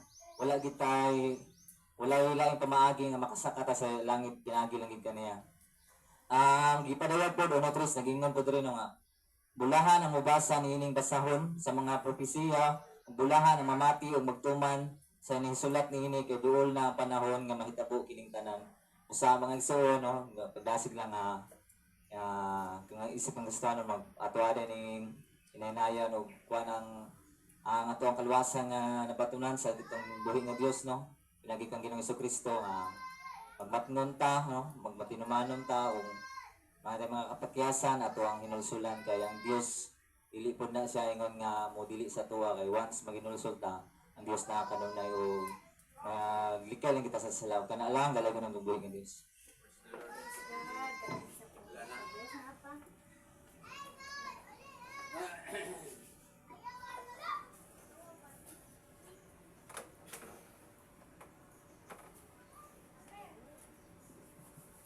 Wala kita wala laing pamaagi nga makasaka ta sa langit pinagi lang gid kaniya. Ang gipadayag pod ono tres nagingon pod rin nga bulahan ang mubasa niining basahon sa mga propesiya, bulahan ang mamati ug magtuman sa nisulat ni ini kay duol na panahon nga mahitabo kining tanan. Usa mga igsoon no, pagdasig lang kung ang isip ng gusto mag-atuada ning inaynayan o kuha ang ato ang kaluwasan nga nabatunan sa itong buhi nga Dios no. Pinagi kang Ginoong Jesucristo nga magmatnon ta no, magmatinumanon ta o mga kapakyasan ato ang hinulsulan kay ang Dios dili pod na siya ingon nga mo dili sa tuwa kay once maginulsol ta ang Dios na kanunay o likay lang kita sa salaw kana lang dalago ng buhi nga Dios.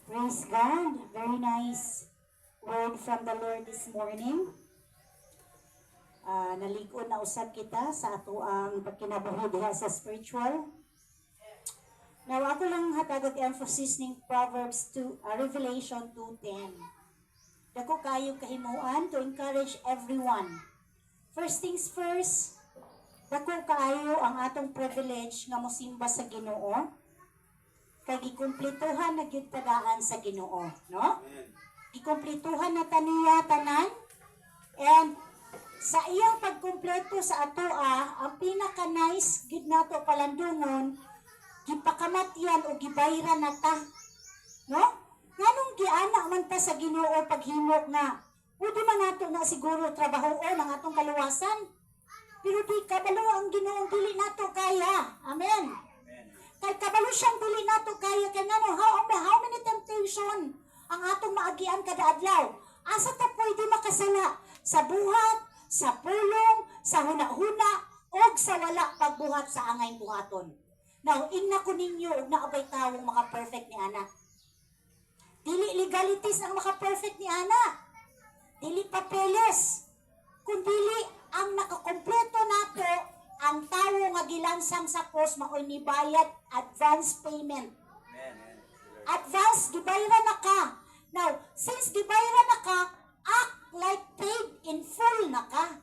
Praise God. Very nice word from the Lord this morning. Naligo na usab kita sa ato ang pagkinabuhi diha sa spiritual. Now, ako lang hatagag emphasis ning Proverbs 2, Revelation 2:10. Dako kayo kahimuan to encourage everyone. First things first, dako kaayo ang atong privilege nga mosimba sa Ginoo. Kay gikumplituhan na gyud tadaan sa Ginoo, no? Gikumplituhan na taniya tanan, and sa iyang pagkumpleto sa atoa, ang pinaka-nice gid nato palandungon, gipakamatyan o gibayran na ta. No? Nganong giana man ta sa Ginoo paghimok nga, pwede man nato na siguro trabahoon ang atong kaluwasan. Pero di kabalo ang Ginoo dili nato kaya. Amen. Kay kabalo siyang dili nato kaya kay ngano how many temptation ang atong maagian kada adlaw. Asa ta pwede makasala sa buhat, sa pulong, sa huna-huna, o sa wala pagbuhat sa angay buhaton. Now, ingna ko ninyo og naabay tawong maka-perfect ni Ana. Dili legalities ang maka-perfect ni Ana. Dili papeles. Kundili ang nakakompleto nato ang tawo nga gilansang sa cross maoy ni bayad advance payment. Advance gibayran na ka. Now, since gibayran na ka, act like paid in full na ka.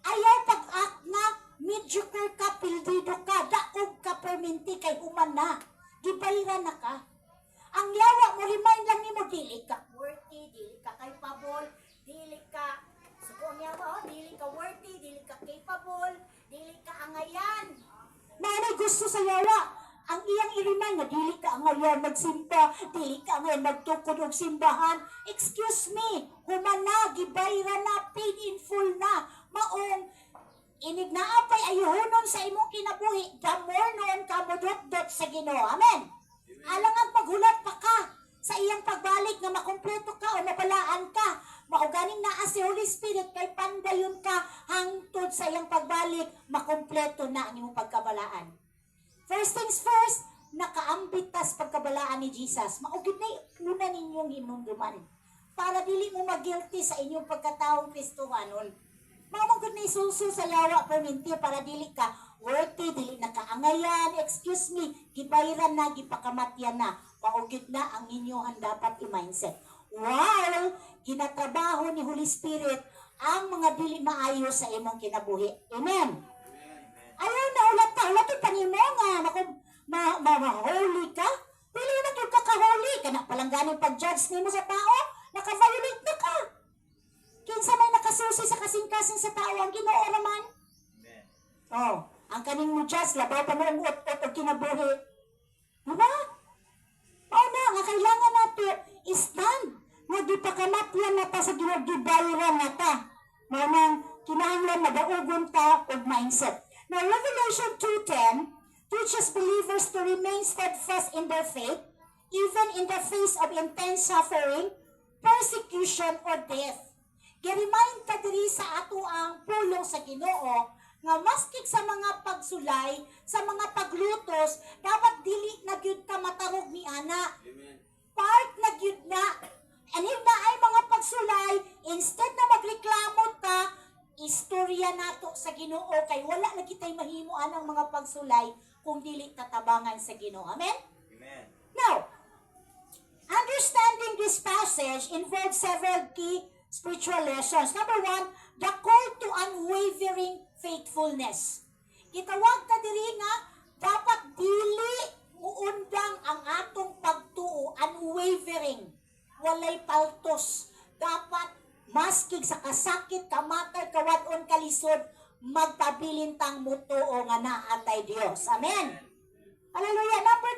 Ayaw pag-act na mediocre ka, pildido ka, daog ka, perminti kay human na. Gibayran na ka. Ang yawa mo, remind lang ni mo, dili ka worthy, dili ka capable, dili ka, suko niya mo, dili ka worthy, dili ka capable, dili ka angayan. Nanay gusto sa yawa, ang iyang i-remind na dili ka angayan magsimba, dili ka angayan magtukod og simbahan. Excuse me, human na, gibayran na, paid in full na, maong inig na apay ayuhonon sa imong kinabuhi, damor noon ka mo dot sa Ginoo. Amen. Alang ang paghulat pa ka sa iyang pagbalik na makumpleto ka o mabalaan ka. Mauganing naa si Holy Spirit kay pandayon ka hangtod sa iyang pagbalik, makumpleto na ang imong pagkabalaan. First things first, nakaambit tas pagkabalaan ni Jesus. Maugid na una ninyong hinumduman para dili mo mag-guilty sa inyong pagkataong Kristohanon. Mamagod na isuso sa yawa perminti para dili ka worthy, dili na kaangayan, excuse me, gibayran na, gipakamatyan na, maugid na ang inyong dapat i-mindset. While ginatrabaho ni Holy Spirit ang mga dili maayo sa imong kinabuhi. Amen. Ayaw na ulat pa ni mo nga, ma-holy ka, dili na yung kaka-holy, kana palang ganing pag-judge ni mo sa tao, naka-violate na ka. Kinsa may nakasusi sa kasing-kasing sa tao ang Ginoo naman. Oh, ang kaning mo just labaw pa mo ang utot o kinabuhi. Diba? O na, nga kailangan nato stand. Nga gipakamatyan na ta sa ginagibayran na ta. Manang kinahanglan madaugon ta og mindset. Now, Revelation 2:10 teaches believers to remain steadfast in their faith, even in the face of intense suffering, persecution, or death. Gi-remind ta diri sa ato ang pulong sa Ginoo nga maskik sa mga pagsulay, sa mga paglutos, dapat dili na gyud ka matarog ni ana. Amen. Part na gyud na. And if na ay mga pagsulay, instead na magreklamo ta, istorya nato sa Ginoo kay wala na kitay mahimuan ang mga pagsulay kung dili tatabangan sa Ginoo. Amen? Amen. Now, understanding this passage involves several key spiritual lessons. Number one, the call to unwavering faithfulness. Gitawag ta diri nga dapat dili muundang ang atong pagtuo, unwavering, walay paltos. Dapat maskig sa kasakit, kamatay, kawadon, kalisod, magpabilintang mutuo nga naatay Dios. Amen. Hallelujah. Number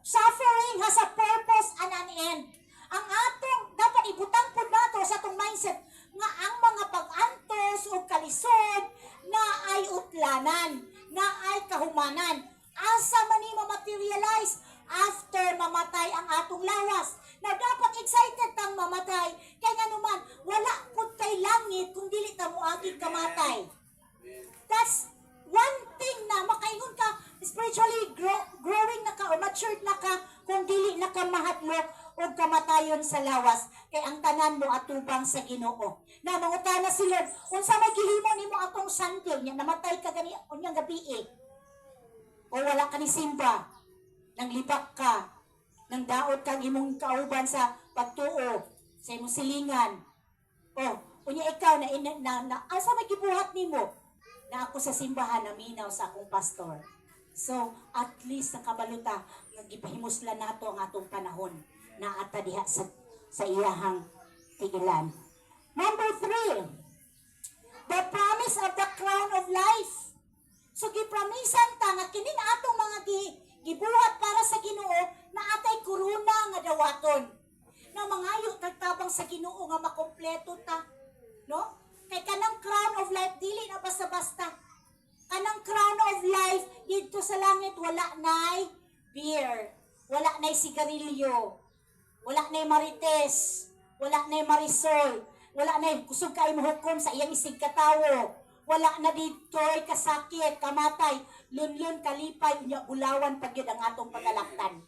2, suffering has a purpose and an end. Ang atong dapat ibutang pud nato sa atong mindset nga ang mga pag-antos o kalisod na ay utlanan, na ay kahumanan. Asa man ni ma-materialize after mamatay ang atong lawas. Na dapat excited kang mamatay kay nga naman wala pud kay langit kung dili ta moagi kamatay. That's one thing na makaingon ka spiritually growing na ka o matured na ka kung dili na ka mahadlok o kamatayon sa lawas kay ang tanan mo atubang sa Ginoo. Na mangutana si Lord, unsa may gihimo nimo atong sandil nya namatay ka gani unyang gabi o wala ka ni simba, nang libak ka, nang daot kang imong kauban sa pagtuo, sa imong silingan. O, unya ikaw asa may gibuhat nimo? Na ako sa simbahan na minaw sa akong pastor. So, at least nakabaluta, nagipahimuslan nato ang atong panahon na ata diha sa iyahang tigilan. Number 3, the promise of the crown of life. So, gipromisan ta nga kining atong mga gibuhat para sa Ginoo na atay korona nga dawaton. Na mangayo tagtabang sa Ginoo nga makompleto ta. No? Kay kanang crown of life, dili na basta-basta. Kanang crown of life, dito sa langit, wala na'y beer, wala na'y sigarilyo, wala na'y marites, wala na'y marisol, wala na'y kusog kay mahukom sa iyang isig katawo, wala na dito'y kasakit, kamatay, lunlun, kalipay, unya bulawan, pagyod ang atong pagalaktan.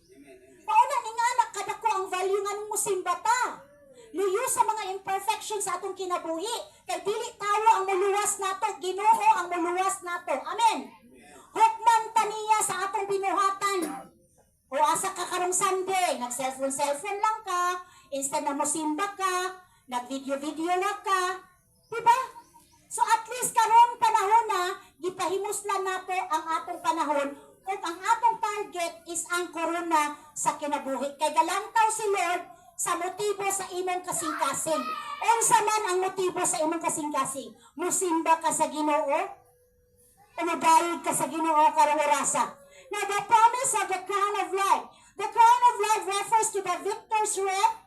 Pauna ni nga anak, kadako ang value nga nung musimbata. Luyo sa mga imperfections sa atong kinabuhi. Kay dili tawo ang muluwas nato, Ginoo ang muluwas nato. Amen. Hukman taniya sa atong binuhatan. O asa ka karong Sunday, nag-cellphone lang ka, instead na mosimba ka, nag-video na ka. Diba? So at least karon panahon na, gipahimuslan nato ang atong panahon ug ang atong target is ang korona sa kinabuhi. Kay galantaw si Lord sa motibo sa imong kasing-kasing. Unsa man ang motibo sa imong kasing-kasing? Musimba ka sa Ginoo? O mudayog ka sa Ginoo karong orasa? Now, the promise of the crown of life. The crown of life refers to the victor's wreath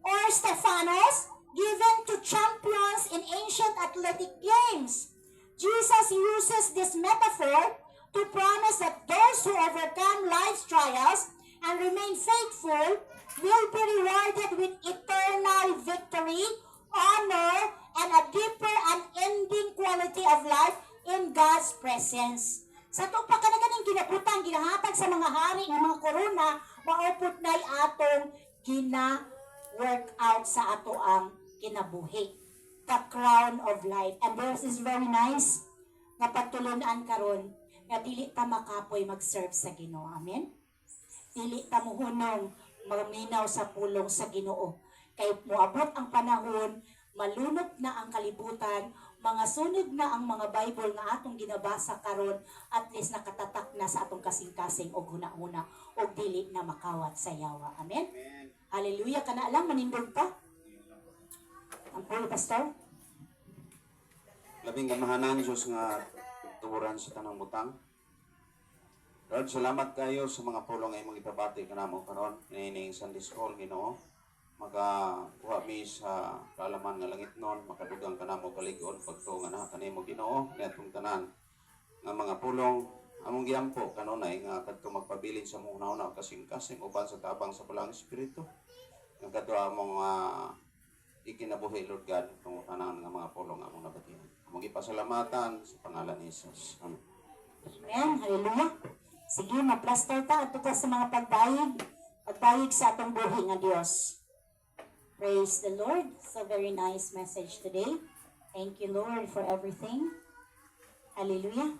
or Stephanos given to champions in ancient athletic games. Jesus uses this metaphor to promise that those who overcome life's trials and remain faithful will be rewarded with eternal victory, honor, and a deeper and ending quality of life in God's presence. Sa ito pa kanaganing ginabutan, ginahatag sa mga hari ng mga korona, maupot na'y atong gina-workout sa ato ang kinabuhi. The crown of life. And this is very nice nga pagtulunan karon nga dili ta makapoy mag-serve sa Ginoo. Amen? Dili ta muhunong maminaw sa pulong sa Ginoo. Kay moabot ang panahon, malunot na ang kalibutan, mga sunod na ang mga Bible nga atong ginabasa karon, at least nakatatak na sa atong kasing-kasing og huna-huna og dili na makawat sa yawa. Amen? Hallelujah. Kana lang manindog pa. Ang pulo, Pastor. Labing gamahanan Diyos nga tuburan sa tanang butang. Lord, salamat kayo sa mga pulong ay mga ipabati ka namo karon nining Sunday School, Ginoo. Magawa mi sa kaalaman nga langit nun, makadugang ka namo kalig-on pagtuo nga na kanimo Ginoo, niadtong tanan nga mga pulong among giampo kanunay nga kadto magpabilin sa mong una-una kasing-kasing uban sa tabang sa pulang espiritu. Nga kadto among ikinabuhi, Lord God, itong tanan nga mga pulong among nabatihan. Among ipasalamatan sa pangalan ni Jesus. Amen. Amen. Hallelujah. Sige, ma-plaster ta ato ta sa mga pagbayig sa atong buhi nga Dios. Praise the Lord. It's a very nice message today. Thank you, Lord, for everything. Hallelujah.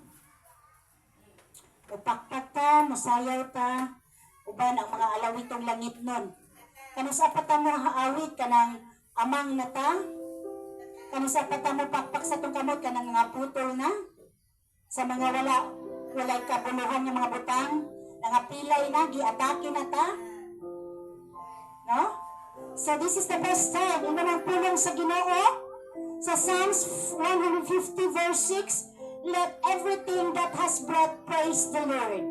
Upakpak ta, musayaw ta, uban ang mga alawitong langit nun. Kano sa pata mo haawit kanang amang nata? Kano sa pata mo pakpak sa tong kamot kanang nga putol na? sa mga walay kabunuhan ng mga butang, nangapilay na, giatake na ta. No? So this is the best time. Imo nang pulong sa Ginoo. Sa Psalms 150 verse 6, let everything that has breath praise the Lord.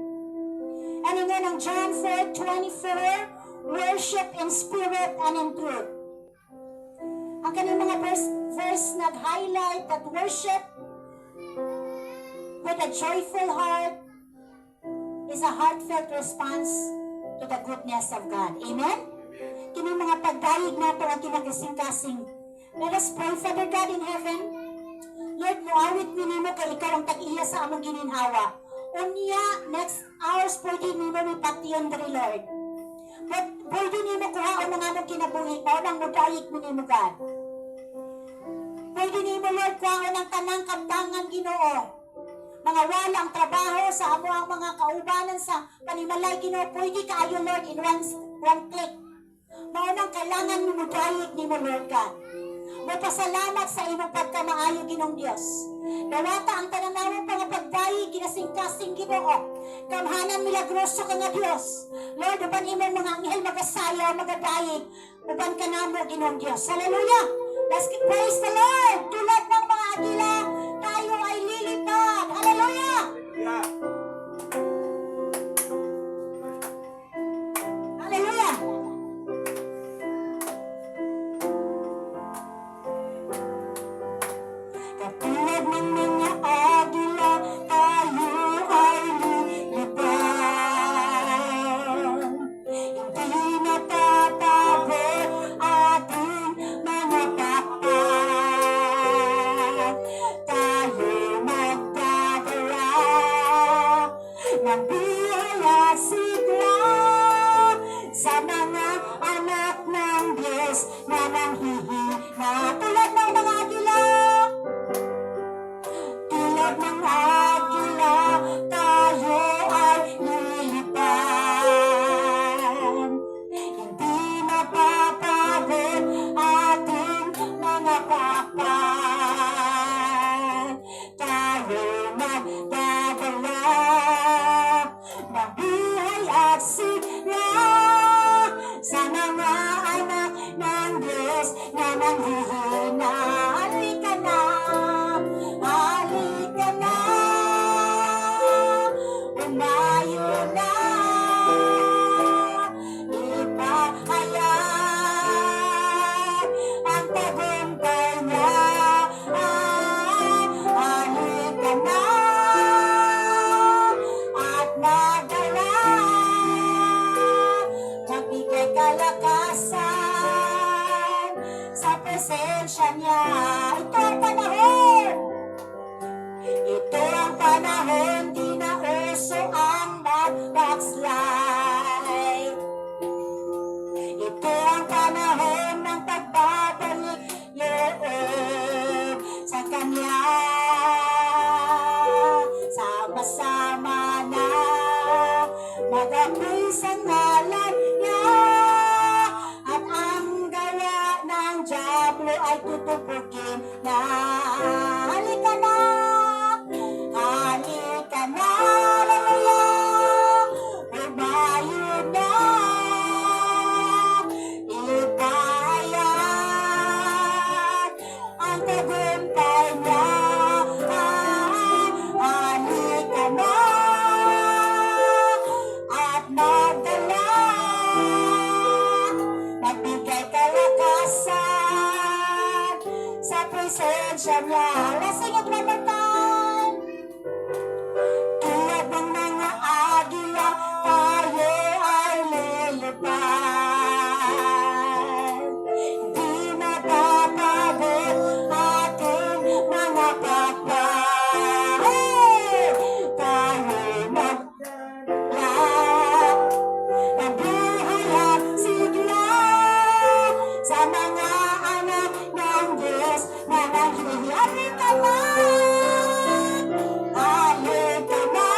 And ino ng John 4:24, worship in spirit and in truth. Ang kanyang mga verse nag-highlight that worship with a joyful heart is a heartfelt response to the goodness of God. Amen? Kini mga pagdayig nato ang kinakasing-kasing. Let us pray. Father God in heaven, Lord, muawit minimo kay ikaw ang tag-iya sa among gininhawa. Unya, next hours pwede nimo mi patiyon diri, Lord. But pwede nimo kuhaon ang among kinabuhi, mao nang mudayig minimo, God. Pwede nimo, Lord, kuhaon ang tanang kabtangan, Ginoo. Mga walang trabaho sa amo ang mga kaubanan sa panimalay, Ginoo, pwede kaayo, Lord, in one click. Mao nang kailangan mo mudayig nimo, Lord God. Magpasalamat sa imong pagkamaayo, Ginong Dios. Nawata ang tananawang pagdayig ginasing-kasing, Ginoo. Kamhanan milagroso ka nga Dios. Lord, uban imong mga anghel magasaya, magadayig. Uban ka namo, Ginong Dios. Hallelujah! Let's praise the Lord! Tulad ng mga agila, tayo ay lilipad. Hallelujah! Hallelujah! Katulad ng mga agila, tayo ay lilipad. Hindi natatapos ating mga pakpak. Tayo magdadala ng buhay at sigla sa mga anak ng Diyos na nanghihina. Tulad ng mga agila, tulad ng agila, tayo ay lilipad. Hindi mapapagod ating mga pakpak. Tayo magdadala ng buhay at sigla sa mga anak ng Diyos na nanghihina. Halika na, halika na, umayo na, ipahayag ang tagumpay niya. Halika na, at madala, magbigay kalakasan sa presensya niya. Ito ang panahon, ito ang panahon, di na uso ang mag-backslide. Ito ang panahon ng pagbabalik loob sa Kanya. Sama-sama na mag-apoy sa ngalan niya, at ang gawa ng Diablo ay tutupukin na. Halika na, halika na, hallelujah, umayo na, ipahayag ang tagumpay niya. Halika na, at magdala, magbigay kalakasan sa presensya niya. Let's sing it one more time. Tulad ng mga agila, tayo ay lilipad. Di napapagod ating mga pakpak. Hey! Tayo magdala ng buhay at sigla sa mga anak ng Diyos na nanghihiyari ka na. Halika na,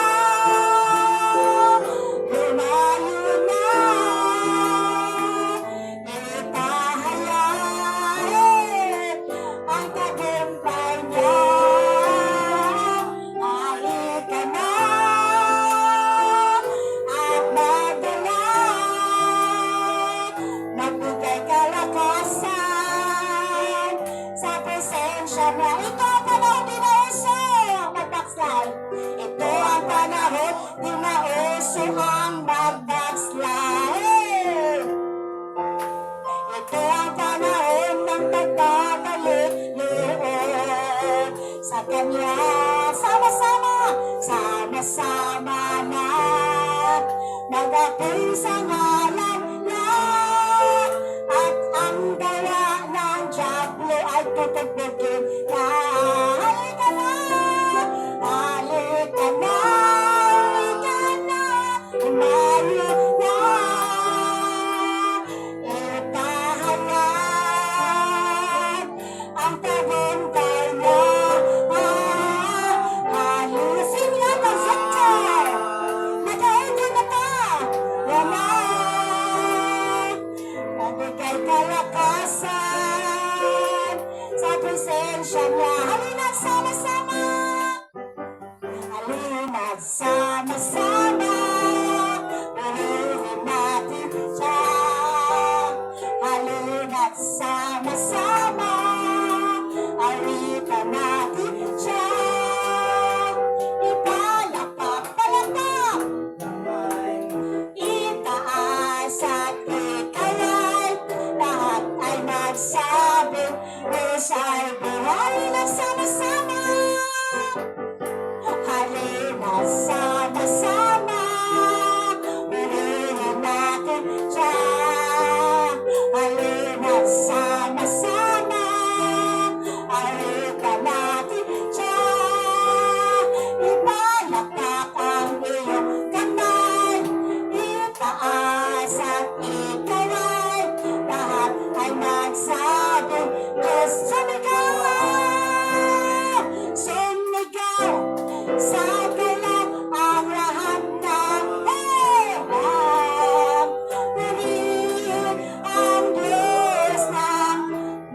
lumayo na, ipahayag ang tagumpay niya. Halika niya. Ito ang panahon din na uso ang mag-backslide. Ito ang panahon din na uso ang mag-backslide. Ito ang panahon ng pagbabalik loob sa Kanya. Sama-sama, sama-sama na mag-apoy sa ngalan niya. At ang gawa ng Diablo ay tutugtugin na. Halika na, halika na, halika na, umayo na. Itahanap ang tagumpay mo. Halusin niya ng sector. Nag-aito na ka. Wala. Nabigay kalakasan sa presensya niya. Halina sama-sama. Halina sama-sama. Purihin natin siya. Halina't sama-sama, awitan natin siya. Ipalakpak, palakpak, itaas at ikaway. Lahat ay magsabi, Diyos ay buhay na sama-sama. Halina sama-sama, purihin natin siya. Halina sama-sama, awitan natin siya. Ipalakpak ang iyong kamay, itaas at ikaway. Lahat ay magsabi, Diyos sumigaw, sumigaw. Sa galang ang lahat ng hirap. Purihin ang Diyos ng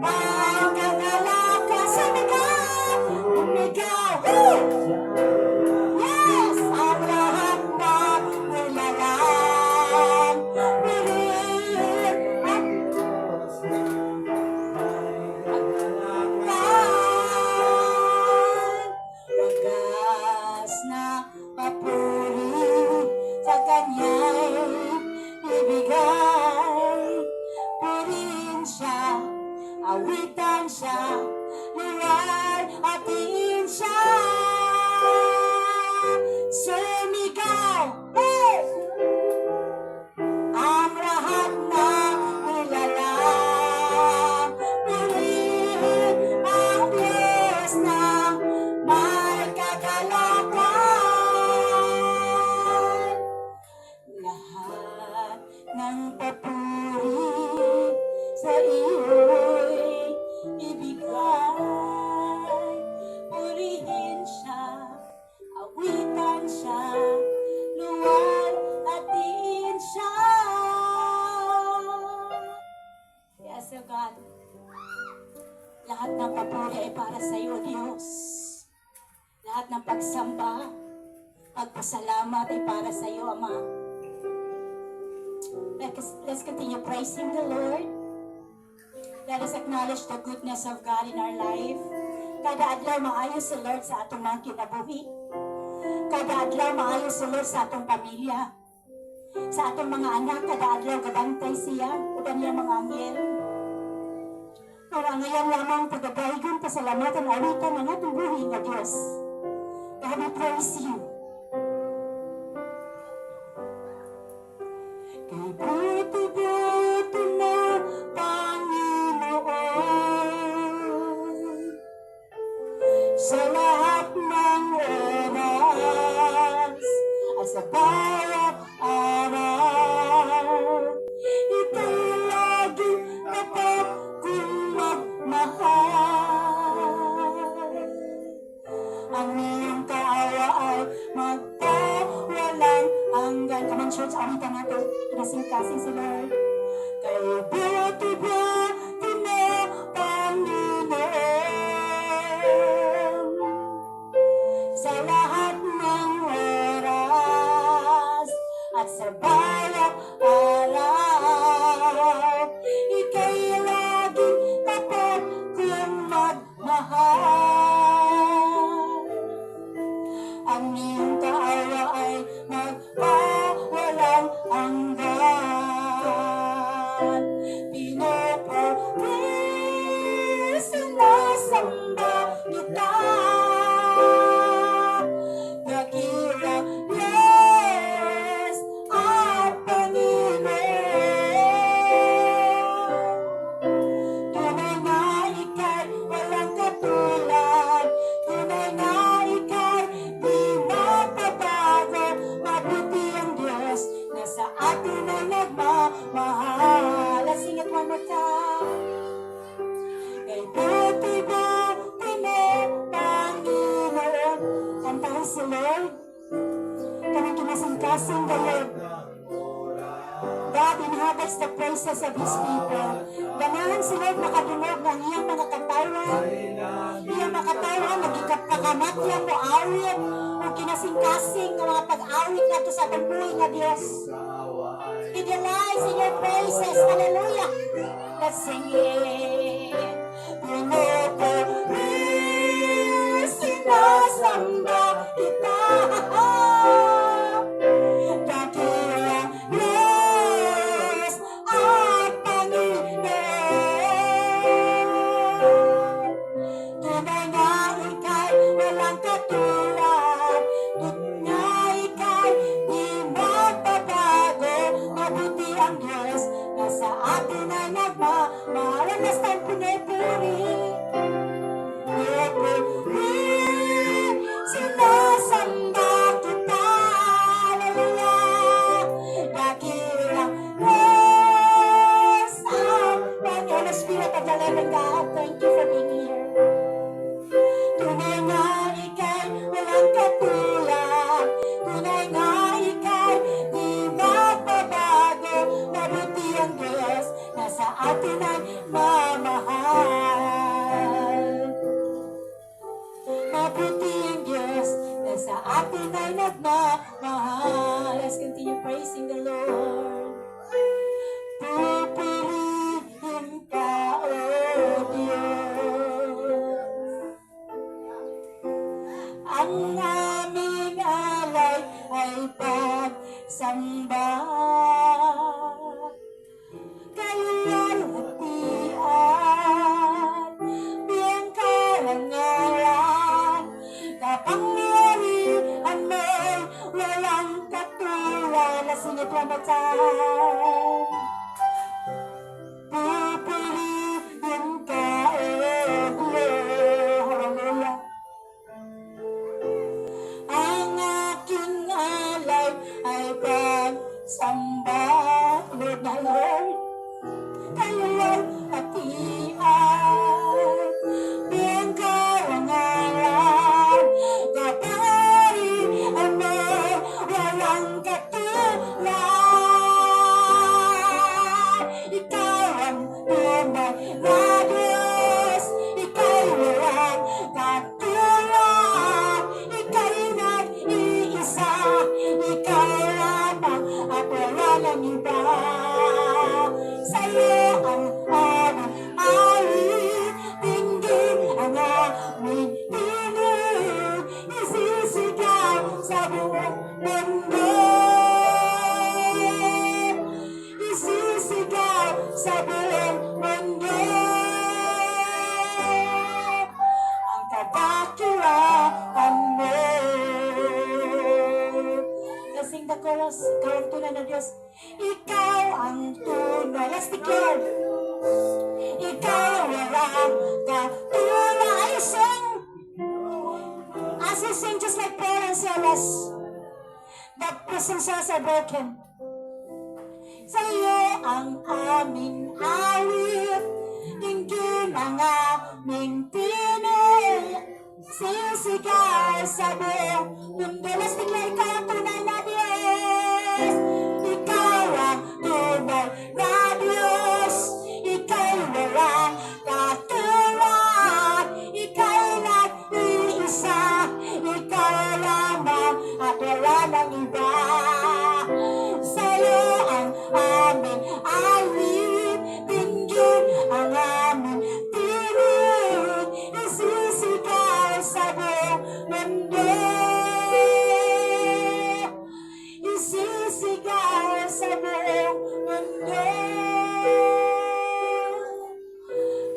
may kagalakan. Sumigaw, sumigaw. Yes, ang lahat ng nilalang. Purihin ang Diyos ng wagas na papuri sa Kanya'y ibigay. Purihin siya, awitan siya, luwal atin siya. Sumigaw, hey! Ang lahat ng nilalang. Purihin ang Diyos ng may kagalakan. Lahat ng papuri sa iyo'y ibigay. Purihin siya, awitan siya, luwal atin siya. Yes, O God. Lahat ng papuri ay para sa iyo, Diyos. Lahat ng pagsamba, pagpasalamat ay para sa iyo, Ama. Let's continue praising the Lord. Let us acknowledge the goodness of God in our life. Kada adlaw maayo si Lord sa atong mga kinabuhi. Kada adlaw maayo si Lord sa atong pamilya. Sa atong mga anak, kada adlaw gabantay siya, uban niya mga anghel. Para ngayon lamang pagdahigon, pasalamatan, awitan ang atong buhay nga Diyos. God, we praise you. Kay buti-buti na Panginoon, sa lahat ng oras at sa bawat araw, ika'y laging tapat kong magmahal. Ang iyong kaawa ay magpawalang hanggan. Come on, church, awitan natin. Kasing-kasing si Lord. Kay buti-buti na Panginoon, sa lahat ng oras at sa bawat araw, ika'y laging tapat kong magmahal. sinasamba kita. Dakila, yes, ang Panginoon. Tunay na ika'y walang katulad. Tunay na ika'y di magbabago. Mabuti ang Diyos na sa atin ay nagmamahal. Let's sing it one more time. Kay buti-buti mo, Panginoon. Kantahan si Lord. Kami kinasangkasing the Lord. God inhabits the praises of His people. Ganahan si Lord makadungog ng iyang mga katawan. Iyang makatawan, nagikapakamatyan mo awit. O kinasingkasing ng mga pag-awit na ito sa pagbuhay nga Diyos. He delights in your praises. Hallelujah. Let's sing it. Pinupuri, sinasamba kita. Dakila, yes, ang Panginoon. Tunay na ika'y walang katulad. Tunay na ika'y di magbabago. Mabuti ang Diyos na sa atin ay nagmamahal. Last time, pinupuri. Sinasamba kita. Hallelujah. Dakila, yes, ang Panginoon. Spirit of the living God, thank you for being here. Tunay na ika'y walang katulad. Tunay na ika'y di magbabago. Mabuti ang Diyos na sa atin ay mamahal. Mabuti ang Diyos na sa atin ay nagmamahal. Let's continue praising the Lord. Pupurihin ka, O Diyos. Ang aming alay ay pagsamba. Kayo'y hatian, biyang karangalan. Kapangyarihan mo'y walang katulad. Let's sing it one more time. Pupurihin ka, O Diyos. Hallelujah. Ang aking alay ay pagsamba. Lord na Lord, kayo'y hatian, biyang karangalan. Kaparihan mo, walang katulad. Ikaw ang tunay na Diyos. Ika'y walang katulad. Ika'y nag-iisa. Ikaw lamang at walang iba. Sa'yo ang aming awit, dinggin ang aming tinig, isisigaw sa buong mundo. Isisigaw sa buong mundo. Ang kadakilaan mo. Let's sing the chorus. Ikaw ang tunay na Diyos. Ikaw ang tunay. Let's declare. Ikaw walang katulad. I sing. As I sing, just like Paul and Silas, the prison cells are broken. Sa'yo ang aming awit, dinggin ang aming tinig, sisigaw sa buong mundo. Let's declare, ikaw ang tunay na Diyos. Ikaw ang tunay na Diyos. Ika'y walang katulad. Ika'y nag-iisa. Ikaw lamang at wala nang iba. Sa'yo ang aming awit, dinggin ang aming tinig, isisigaw sa buong mundo. Isisigaw sa buong mundo.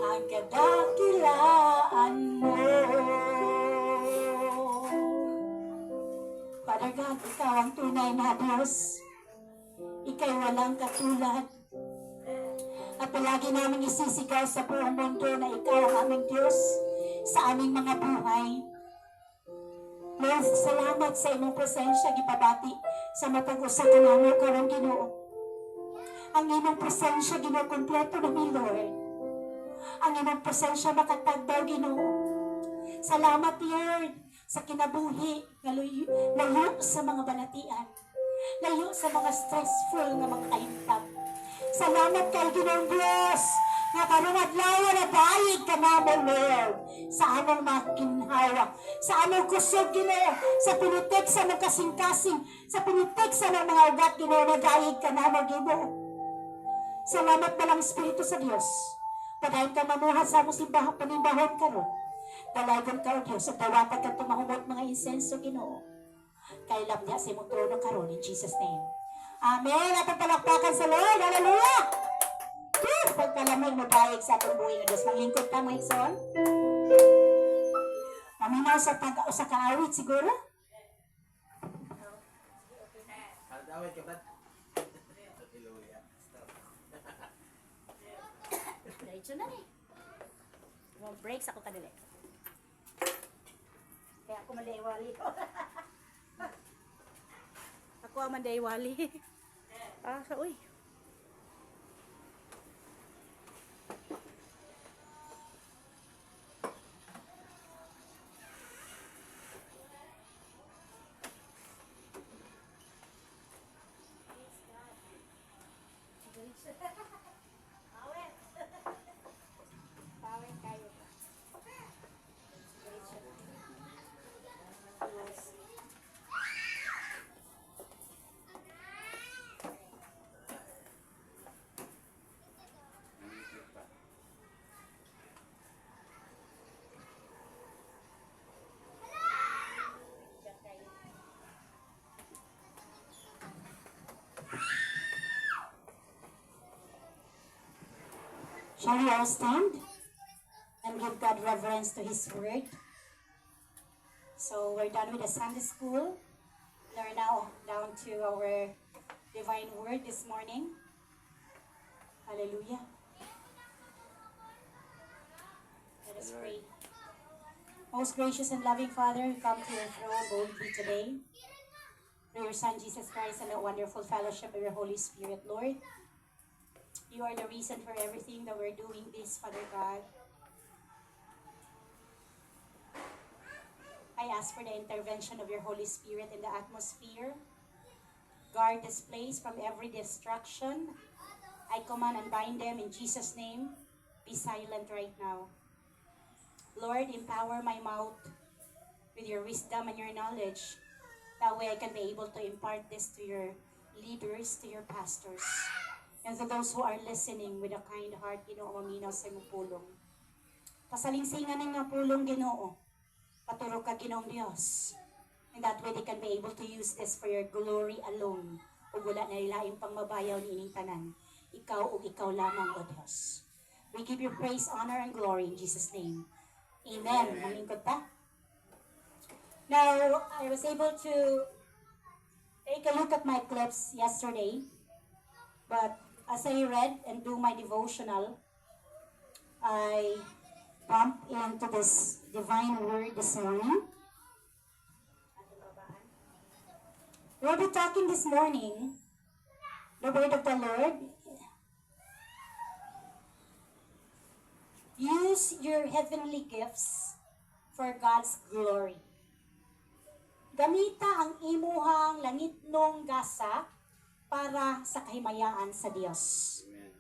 Ang kadakilaan Pag ikaw ang tunay na Diyos, ika'y walang katulad. At palagi namin isisigaw sa buong mundo na ikaw ang aming Diyos sa aming mga buhay. Lord, salamat sa imong presensya gipabati sa matag usa ka namo karong Ginoo. Ang imong presensya Ginoo kompleto nami Lord. Ang imong presensya makatagdaw Ginoo. Salamat Lord sa kinabuhi nga layo sa mga balatian. Layo sa mga stressful nga mga kahintap. Salamat kay Ginoong Diyos nga karong adlaw na daig ka namo Lord sa among makinhawa, sa among kusog Ginoo, sa pinutik sa among kasing-kasing, sa pinutik sa among mga ugat Ginoo na daig ka namo Ginoo. Salamat na lang Espiritu sa Dios. Padayon ka mamuhat sa among simbahan panimbahon karon. Dalagon ka o Diyos, at dawatan ka tumahumot mga insenso Ginoo. Kailam niya sa imong trono karon in Jesus name. Amen. At ang palakpakan sa Lord. Hallelujah. Pagkalamig mo daig sa atong buhay nga Diyos. Maglingkod ka mga igsoon. Maminaw sa sa kaawit siguro. Awit ka ba? Diretso na ni. Mo breaks ako kadali. Kaya ako mandaiwali. Ako ang mandaiwali. Uy. Pawin kayo. Shall we all stand and give God reverence to His word? So we're done with the Sunday school. We're now down to our divine word this morning. Hallelujah. Let us pray. Most gracious and loving Father, we come to your throne boldly today. Through your Son Jesus Christ and the wonderful fellowship of your Holy Spirit, Lord. You are the reason for everything that we're doing this, Father God. I ask for the intervention of your Holy Spirit in the atmosphere. Guard this place from every distraction. I command and bind them in Jesus' name. Be silent right now. Lord, empower my mouth with your wisdom and your knowledge. That way I can be able to impart this to your leaders, to your pastors. And to those who are listening with a kind heart, Ginoo, maminaw sa imong pulong. Pasalingsingan ng nga pulong, Ginoo. Paturo ka, Ginoong Diyos. And that way they can be able to use this for your glory alone. O wala na ilaing pang mabayaw ni ining tanan. Ikaw o ikaw lamang, O Diyos. We give you praise, honor, and glory in Jesus' name. Amen. Malingkod ta. Now, I was able to take a look at my clips yesterday. But as I read and do my devotional, I bumped into this divine word this morning. We'll be talking this morning, the word of the Lord. Use your heavenly gifts for God's glory. Gamita ang imuhang langitnong gasa para sa kahimayaan sa Diyos. Amen.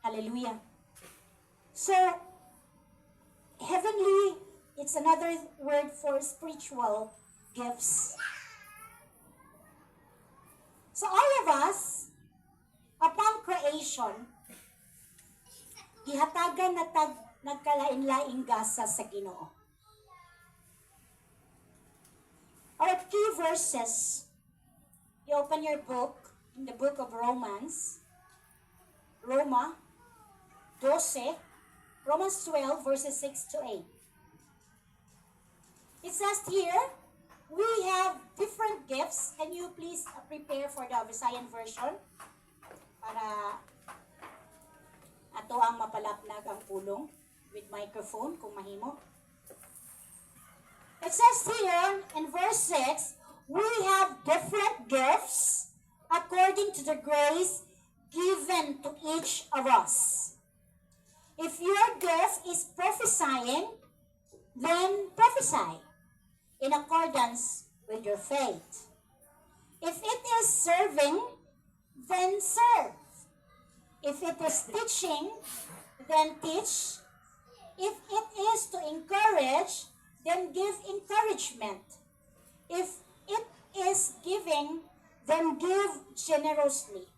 Hallelujah. So, heavenly, it's another word for spiritual gifts. So all of us, upon creation, gihatagan na nagkalain-laing gasa sa Ginoo. Our key verses, you open your book, in the book of Romans, Romans 12, verses 6 to 8. It says here, we have different gifts. Can you please prepare for the Visayan version? Para ato ang mapalapnag ang pulong with microphone kung mahimo. It says here in verse 6, we have different gifts according to the grace given to each of us. If your gift is prophesying, then prophesy in accordance with your faith. If it is serving, then serve. If it is teaching, then teach. If it is to encourage, then give encouragement. If it is giving, then give generously.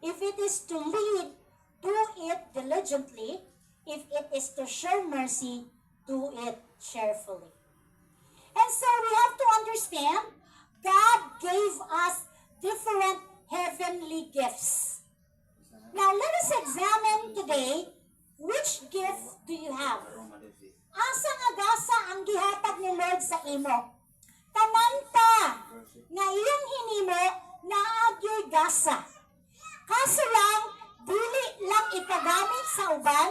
If it is to lead, do it diligently. If it is to show mercy, do it cheerfully. And so we have to understand, God gave us different heavenly gifts. Now let us examine today, which gift do you have? Asa nga gasa ang gihatag ni Lord sa imo? Tanan ta nga iyong hinimo naagyoy gasa. Kaso lang, dili lang ipagamit sa uban,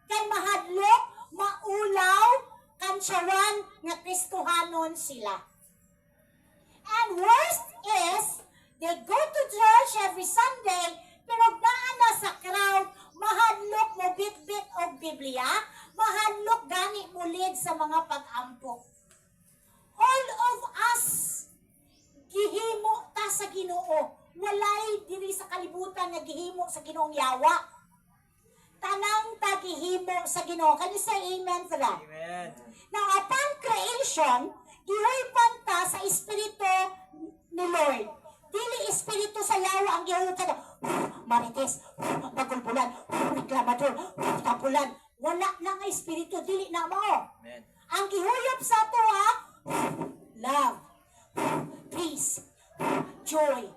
kay mahadlok, maulaw, kantsawan nga Kristohanon sila. And worst is, they go to church every Sunday, pero daan na sa crowd, mahadlok mo bit-bit og Biblia, mahadlok gani mulid sa mga pag-ampok. All of us, gihimo ta sa Ginoo. Walay diri sa kalibutan nga gihimo sa Ginoong yawa. Tanang tagihimo sa Ginoo. Can you say amen for that? Amen. Now, upon creation, gihoypan ta sa Espiritu ni Lord. Dili Espiritu sa yawa ang gihoypan ta. Marites, pagulbulan, reklamador, tapulan. Wala na nga Espiritu, dili na mo. Amen. Ang gihuyop sa to love, peace, joy,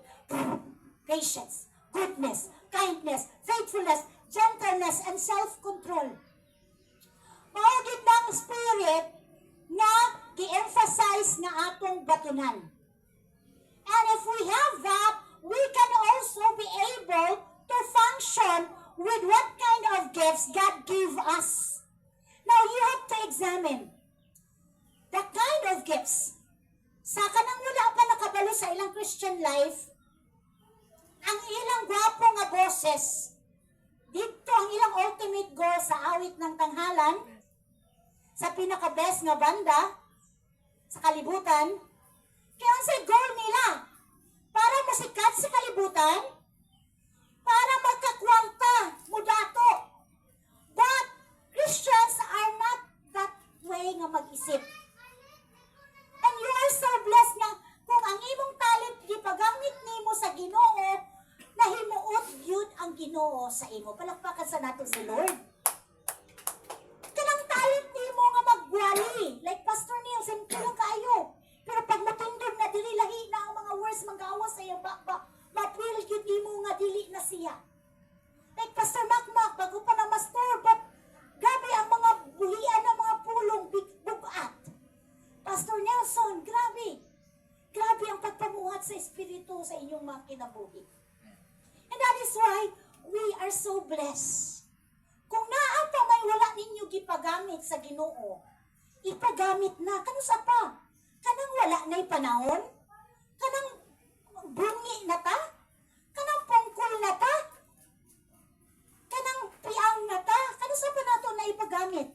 patience, goodness, kindness, faithfulness, gentleness, and self-control. Maugid ng spirit na gi-emphasize nga atong batunan. And if we have that, we can also be able to function with what kind of gifts God gave us. Now, you have to examine the kind of gifts. Sa kanang wala pa nakabalo sa ilang Christian life, ang ilang gwapo nga boses, dito ang ilang ultimate goal sa awit ng tanghalan, sa pinaka-best nga banda, sa kalibutan, kaya ang sa goal nila, para masikat sa kalibutan, para magkakwarta, mudato. But Christians are not that way nga mag-isip. And you are so blessed nga kung ang imong talent gipagamit nimo sa Ginoo, nahimuot gyud ang Ginoo sa imo. Palakpakan sa nato si Lord. Kanang talent nimo nga magwali, like Pastor Neil, simple kayo. Pero pag matundog na dili lahi na ang mga words manggawas sa iyo, mapil gyud imo nga dili na siya. Like Pastor Makmak, bago pa na master, but grabe ang mga buhian ng mga pulong bugat. Pastor Nelson, grabe. Grabe ang pagpamuhat sa Espiritu sa inyong mga kinabuhi. And that is why we are so blessed. Kung naa pa may wala ninyo gipagamit sa Ginoo, ipagamit na. Kano sa pa? Kanang wala na'y panahon? Kanang bungi na ta? Kanang pungkol na ta? Kanang piang na ta? Kano sa pa nato na ipagamit?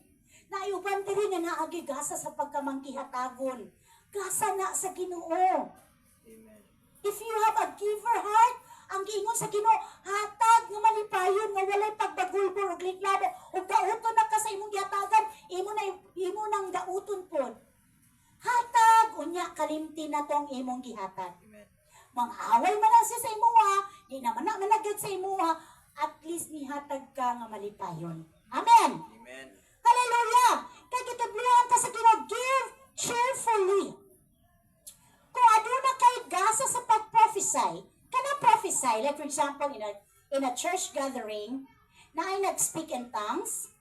Naiuban diri nga naagi gasa sa pagkamangkihatagon. Gasa na sa Ginoo. Amen. If you have a giver heart, ang giingon sa Ginoo, hatag nga malipayon nga walay pagbagulbor ug liklabo ug gauton na ka sa imong gihatagan, imo nang gauton pod. Hatag unya kalimti na tong imong gihatag. Amen. Mang-away man na siya sa imuha, di naman na managad sa imuha, at least nihatag ka nga malipayon. Amen. Amen. Hallelujah! Kaya kitubluhan ka sa Ginoo, give cheerfully. Kung aduna kay gasa sa pag-prophesy, kana prophesy, like for example, in a church gathering, na ay nag-speak in tongues,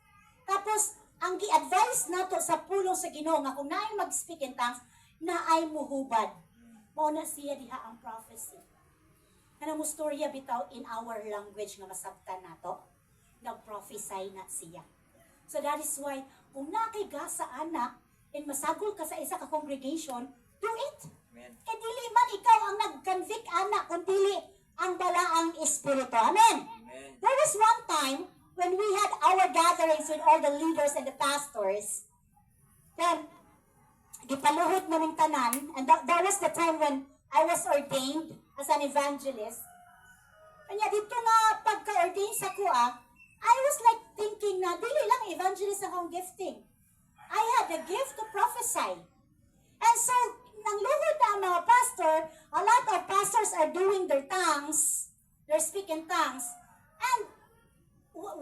tapos, ang gi-advise nato sa pulong sa Ginoo nga kung naay mag-speak in tongues, na ay muhubad. Mao na siya diha ang prophecy. Kanang mustorya bitaw in our language nga masabtan nato, nag-prophesy na siya. So that is why, kung nakay gasa anak, and masagol ka sa isa ka congregation, do it. Amen. Kaya dili man ikaw ang nag-convict anak, kung dili ang balaang espiritu. Amen? Amen. There was one time when we had our gatherings with all the leaders and the pastors. Then, gipaluhod naming tanan, and that was the time when I was ordained as an evangelist. Kanya dito nga pagka-ordain sa kuha, I was like thinking na dili lang evangelist ang akong gifting. I had the gift to prophesy. And so, nang luhod na ang mga pastor, a lot of pastors are doing their tongues, they're speaking tongues, and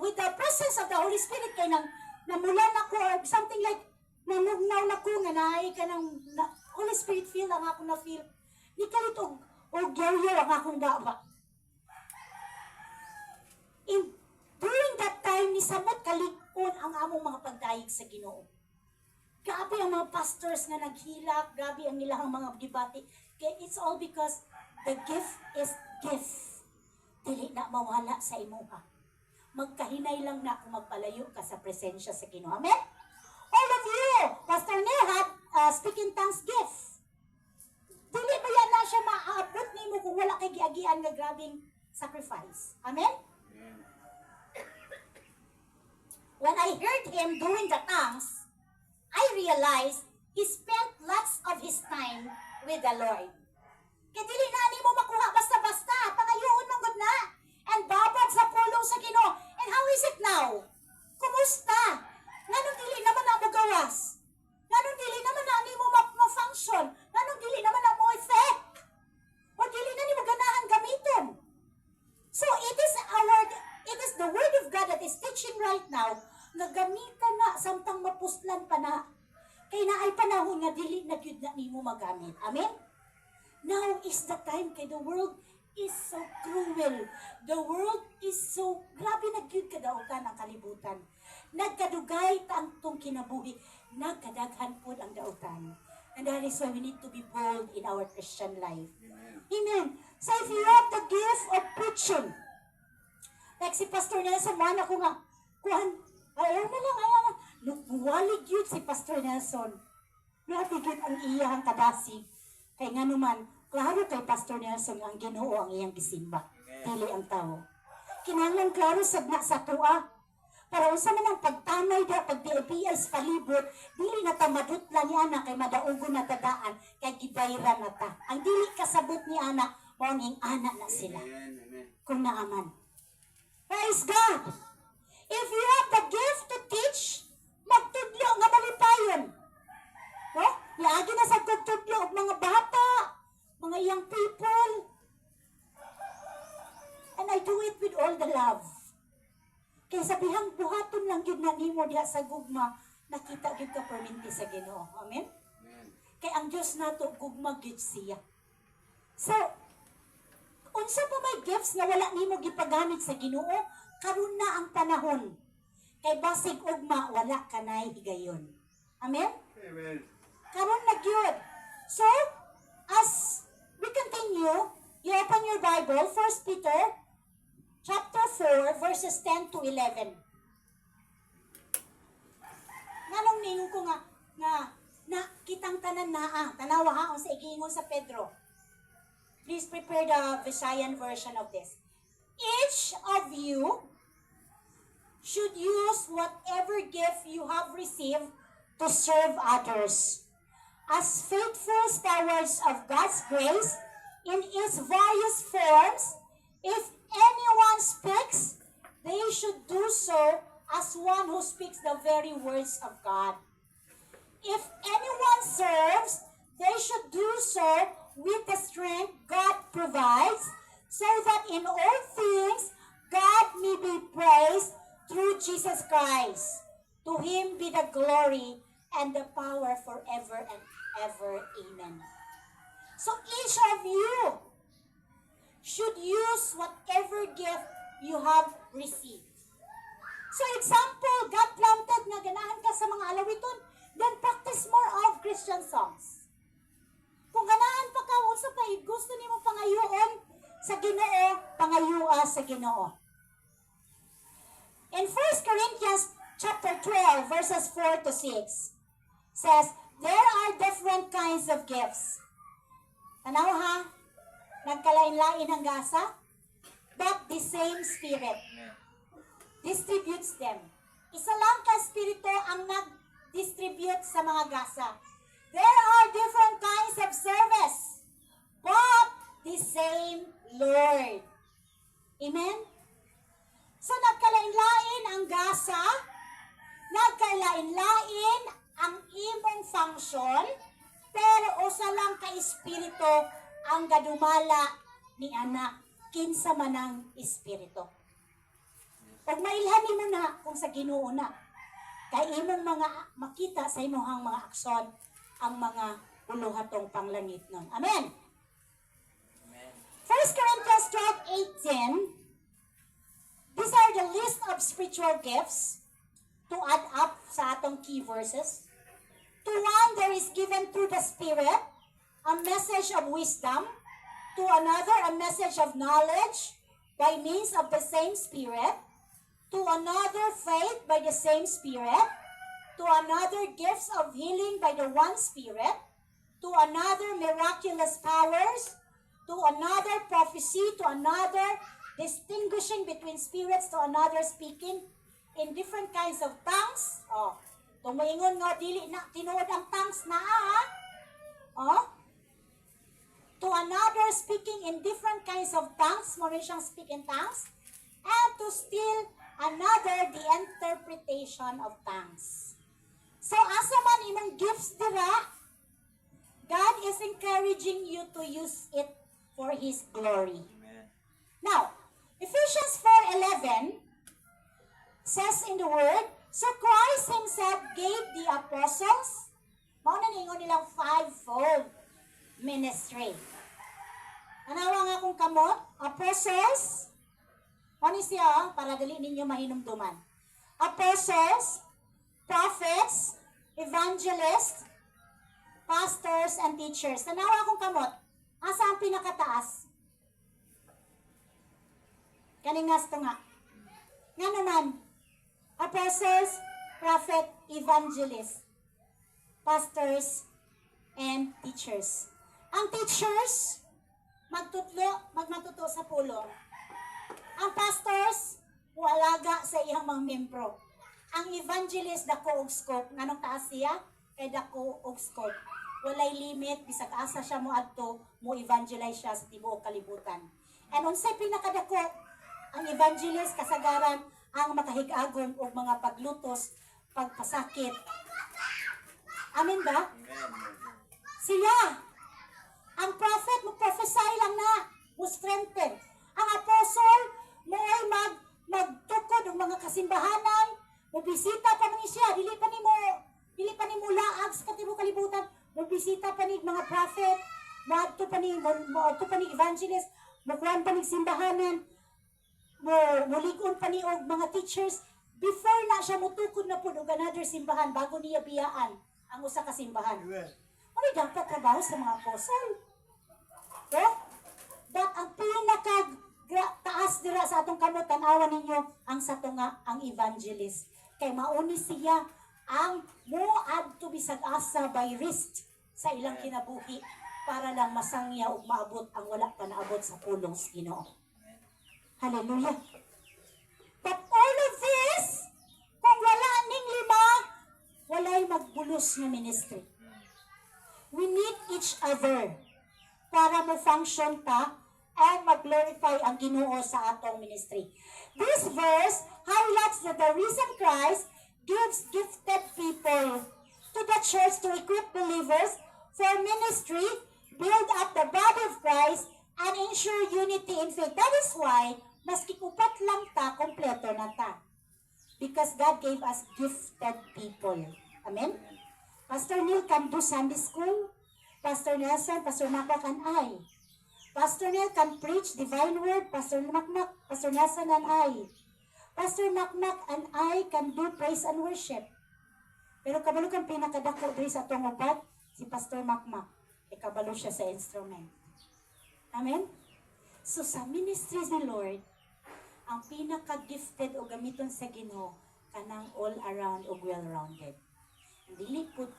with the presence of the Holy Spirit, kay namulan ako, or something like, nanugnaw na ko, nga naay ka ng Holy Spirit feel, ang ako na feel, di kalit o gyaw-yaw ang akong daba. During that time, ni samot kalikon ang among mga pagdayeg sa Ginoo. Grabe ang mga pastors nga naghilak, grabe ang ilang mga debate. Kaya it's all because the gift is gift. Dili na mawala sa imuha. Magkahinay lang na kung magpalayo ka sa presensya sa Ginoo. Amen? All of you, Pastor Neil had speaking tongues gift. Dili ba yan na siya maaabot ni mo kung wala kay giagian nga grabing sacrifice. Amen? When I heard him doing the tongues, I realized he spent lots of his time with the Lord. Kaya dili na ni mo makuha basta-basta, pangayoon mong good na, and babad sa pulong sa Ginoo. And how is it now? Kumusta? Nganong dili naman na mo gawas? Nganong dili naman na ni mo ma-function? Nganong dili naman na mo effect? O dili na ni mo ganahan gamiton? So it is the word of God that is teaching right now, nga gamitan na samtang mapuslan pa na, kay na ay panahon nga dili na gyud na nimo magamit. Amen? Now is the time, kay the world is so cruel. The world is so, grabe na gyud kadautan ang kalibutan. Nagkadugay ta ang tong kinabuhi, nagkadaghan pod ang dautan. And that is why we need to be bold in our Christian life. Amen. So if you have the gift of preaching, like si Pastor Nelson, man ako nga, kuhan, ayaw na. Walig yun si Pastor Nelson. Grabe yun ang iyang kadasi. Kaya nga naman, klaro kay Pastor Nelson ang Ginoo ang iyang gisimba. Dili ang tao. Kinahanglan klaro sagna sa tua. Para unsa man ang pagtanay da, pagdiabiyay sa palibot, dili na ta madutla ni ana kay madaugon na tadaan, kay gibayran na ta. Ang dili kasabot ni ana, mauning ana na sila. Kung naaman. Praise God! If you have the gift to teach, magtudlo nga malipayon. No? Yaagi na sa tutudlo og mga bata, mga young people. And I do it with all the love. Kaya sabihang buhaton lang yun na nimo diha sa gugma, nakita gyud ka perminti sa Ginoo. Amen? Kaya ang Diyos nato gugma gyud siya. So, unsa pa may gifts nga wala nimo gipagamit sa Ginoo, karon na ang panahon. Kay basig ugma wala kanay higayon. Amen? Amen. Karon na gyud. So, as we continue, you open your Bible, 1 Peter chapter 4, verses 10 to 11. Nganong ningon ko na kitang tanan naa, tanawa haon sa igingon sa Pedro. Please prepare the Visayan version of this. Each of you should use whatever gift you have received to serve others as faithful stewards of God's grace in its various forms. If anyone speaks, they should do so as one who speaks the very words of God. If anyone serves, they should do so with the strength God provides, so that in all things God may be praised through Jesus Christ. To Him be the glory and the power forever and ever. Amen. So each of you should use whatever gift you have received. So example, God planted nga ganahan ka sa mga alawiton, then practice more of Christian songs. sa Ginoo. In 1 Corinthians chapter 12, verses 4 to 6, says, there are different kinds of gifts. Tanaw ha? Nagkalain-lain ang gasa, but the same Spirit distributes them. Isa lang ka Espiritu ang nag-distribute sa mga gasa. There are different kinds of service, but the same Lord. Amen? So nagkalain-lain ang gasa, nagkalain-lain ang imong function, pero usa lang ka Espiritu ang gadumala ni anak, kinsa man ang Espiritu. Pag mailhani mo na kung sa Ginoo na, kay imong mga makita sa imong mga aksyon, ang mga uluhatong panglangit nun. Amen? 1 Corinthians 12:18, these are the list of spiritual gifts to add up sa atong key verses. To one there is given through the Spirit a message of wisdom, to another a message of knowledge by means of the same Spirit, to another faith by the same Spirit, to another gifts of healing by the one Spirit, to another miraculous powers, to another prophecy, to another distinguishing between spirits, to another speaking in different kinds of tongues. Oh, tumingon nga dili na tinuod ang tongues na Oh, to another speaking in different kinds of tongues, mo rin siyang speak in tongues, and to still another the interpretation of tongues. So asa man imong gifts dira, God is encouraging you to use it for His glory. Amen. Now, Ephesians 4:11 says in the Word, so Christ Himself gave the apostles, mao na ningon nilang fivefold ministry. Anawa nga kung kamot, apostles, ano siya, para dali ninyo mahinumduman. Apostles, prophets, evangelists, pastors, and teachers. Tanawa akong kamot. Asa ang pinakataas? Kaningas to nga. Nga naman, apostles, prophet, evangelists, pastors, and teachers. Ang teachers, magmatuto sa pulong. Ang pastors, walaga sa iyang mga membro. Ang evangelist, dako og scope. Nganong taas siya? Kay dako og scope. Walay limit, bisag asa siya mo adto, mo evangelize siya sa tibuok kalibutan. And unsay pinakadako, ang evangelist kasagaran ang makahig-agom og mga paglutos, pagpasakit. Amen ba? Siya. Ang prophet, mo-prophesy lang na, mo-strengthen. Ang apostle, mo ay magtukod ng mga kasimbahanan, mo bisita pa man siya, dili pa ni mo laag sa katibuok kalibutan, mo bisita pa ni mga prophet, mo pa ni evangelist, mo kuan pa ni simbahanan, mo ligon pa ni og mga teachers, before na siya mutukod na pud og another simbahan bago niya biyaan ang usa ka simbahan. Ano dapat trabaho sa mga apostle? Okay? But ang taas dira sa atong kamot, tanawan ninyo ang sato nga ang evangelist. Kay mauni siya ang muad to bisag asa by risk sa ilang kinabuhi para lang masangya ug maabot ang wala pa naabot sa pulong sa Ginoo. Hallelujah. But all of this, kung wala ning lima, walay magbulos nga ministry. We need each other para mo-function ta and mag-glorify ang Ginoo sa atong ministry. This verse highlights that the risen Christ gives gifted people to the church to equip believers for ministry, build up the body of Christ, and ensure unity in faith. That is why, maski kupat lang ta, kompleto na ta. Because God gave us gifted people. Amen? Pastor Neil can do Sunday school. Pastor Nelson, Pastor Makmak, and I. Pastor Neil can preach divine word. Pastor Makmak, Pastor Nelson, and I. Pastor Makmak and I can do praise and worship. Pero kabalo kang pinakadako diri sa atong upat, si Pastor Makmak. Kabalo siya sa instrument. Amen? So sa ministries ni Lord, ang pinaka-gifted o gamiton sa Ginoo kanang all around o well-rounded. Dili pud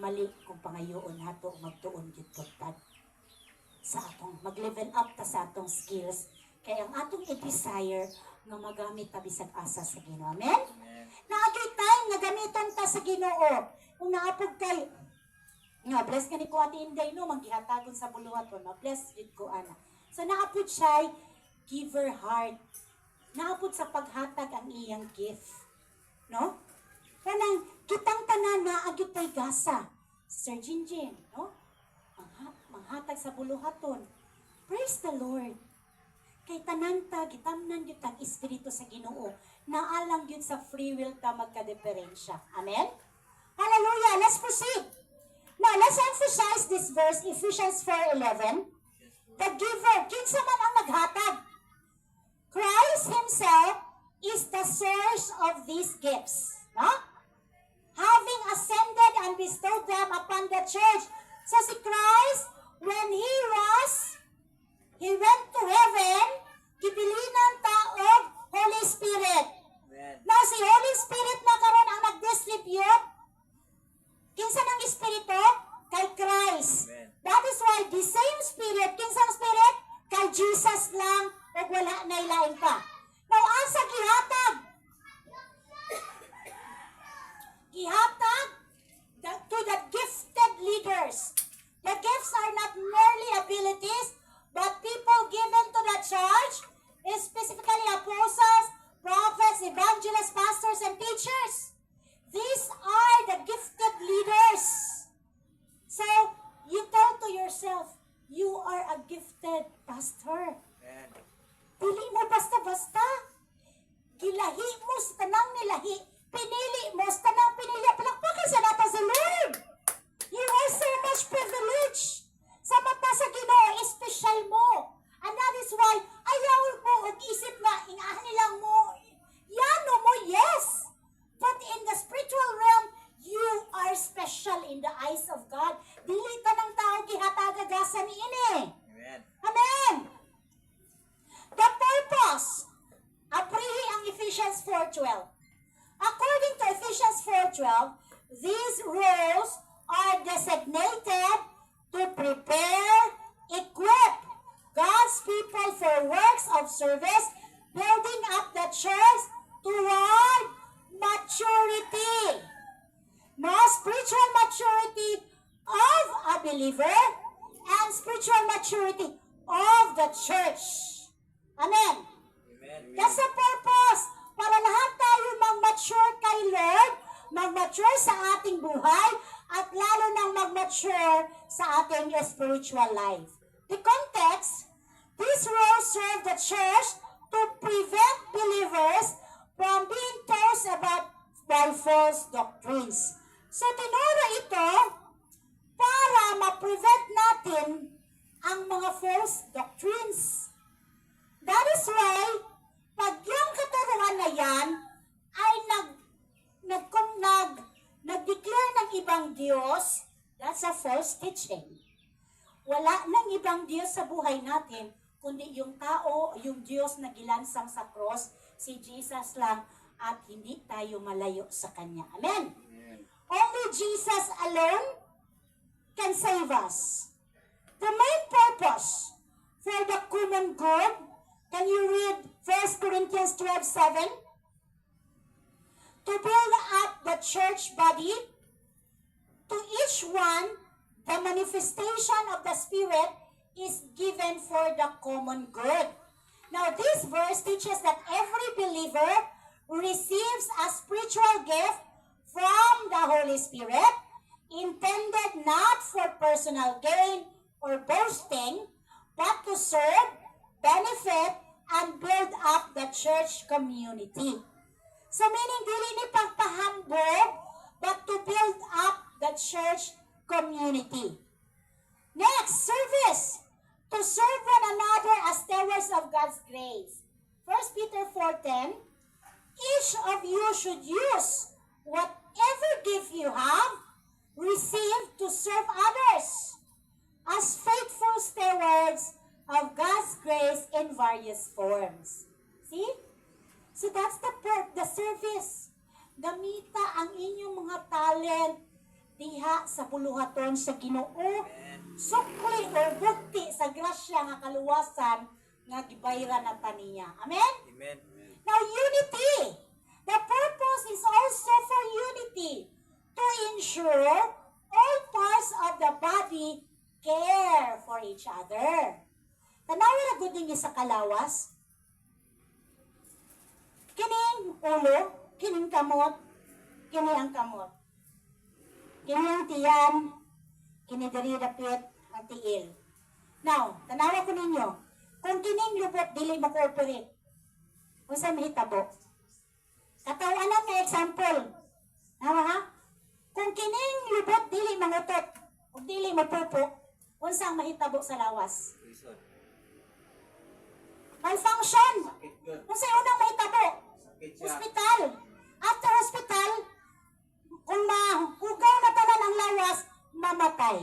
mali kung pangayoon nato magtuon gyud pud sa atong mag-level up ta sa atong skills kay ang atong i-desire nga magamit ta bisag asa sa Ginoo. Amen? Naagay time nga gamiton ta sa Ginoo. Kung naapod kay nga bless ka ni ko Ate Inday no manggihatagon sa buluhaton, bless gid ko ana. So naapod siya giver heart. Naapod sa paghatag ang iyang gift. No? Kanang kitang tanan na agit tay gasa. Sir Jinjin, no? Manghatag sa buluhaton. Praise the Lord. Kay tanan ta gitamnan gyud tag espiritu sa Ginoo. Naalang gyud sa free will ta magka-diferensya. Amen? Hallelujah. Let's proceed. Now, let's emphasize this verse, Ephesians 4:11. The giver, kinsa man ang naghatag. Christ Himself is the source of these gifts. No? Having ascended and bestowed them upon the church. So si Christ, when He went to heaven, gibilinan ta og Holy Spirit. Now si Holy Spirit na karon ang nag-distribute. Kinsa nang Espiritu? Kay Christ. That is why the same Spirit, kinsang Spirit? Kay Jesus lang o wala na ilain pa. Now, asa gihatag? Gihatag to the gifted leaders. The gifts are not merely abilities, but people given to the church, specifically apostles, prophets, evangelists, pastors, and teachers. These are the gifted leaders. So, you tell to yourself, you are a gifted pastor. Pili mo basta-basta. Gilahi mo sa tanang nilahi. Pinili mo sa tanang pinili. Palakpakan sa natin sa Lord. You are so much privileged. Sa mata sa Ginoo, special mo. And that is why, ayaw mo og isip na, ingahan nilang mo. Yano mo, yes. But in the spiritual realm, you are special in the eyes of God. Dili ta ng tao gihatagagasan ini. Amen. Amen. The purpose. Aprihi ang Ephesians 4:12. According to Ephesians 4:12, these roles are designated to prepare, equip God's people for works of service, building up the church toward maturity. No, spiritual maturity of a believer and spiritual maturity of the church. Amen. That's the purpose. Para lahat tayo mag-mature kay Lord, mag-mature sa ating buhay, at lalo nang mag-mature sa ating spiritual life. The context, this role serve the church to prevent believers from being tossed about by false doctrines. So, tinuro ito para ma-prevent natin ang mga false doctrines. That is why, pag yung katuruan na yan ay nag-declare ng ibang Diyos, that's a false teaching. Wala nang ibang Diyos sa buhay natin, kundi yung tao, yung Diyos na gilansang sa cross, si Jesus lang, at hindi tayo malayo sa Kanya. Amen? Only Jesus alone can save us. The main purpose for the common good, can you read 1 Corinthians 12:7? To build up the church body, to each one, the manifestation of the Spirit is given for the common good. Now, this verse teaches that every believer receives a spiritual gift from the Holy Spirit, intended not for personal gain or boasting, but to serve, benefit, and build up the church community. So meaning, dili ni pagpahambog, but to build up the church community. Next, service. To serve one another as stewards of God's grace. 1 Peter 4:10, each of you should use whatever gift you have received to serve others as faithful stewards of God's grace in various forms. See? So that's the service. Gamita ang inyong mga talent diha sa buluhaton sa Ginoo. Sukli o bukti sa grasya nga kaluwasan nga gibayran na taniya. Amen? Amen. Now, unity. The purpose is also for unity, to ensure all parts of the body care for each other. Tanawa na gud ninyo sa kalawas. Kining ulo, kining kamot, kini ang kamot. Kini ang tiyan, kini diri dapit ang tiil. Now, tanawa ko ninyo, kung kining lubot dili mo-cooperate, unsa mahitabo? Katawanan nga example. Tama ha? Kung kining lubot dili mangutot, o dili mapupo, unsa ang mahitabo sa lawas? Malfunction. Unsa yung unang mahitabo? Hospital. After hospital, kung mahugaw na tanan ang lawas, mamatay.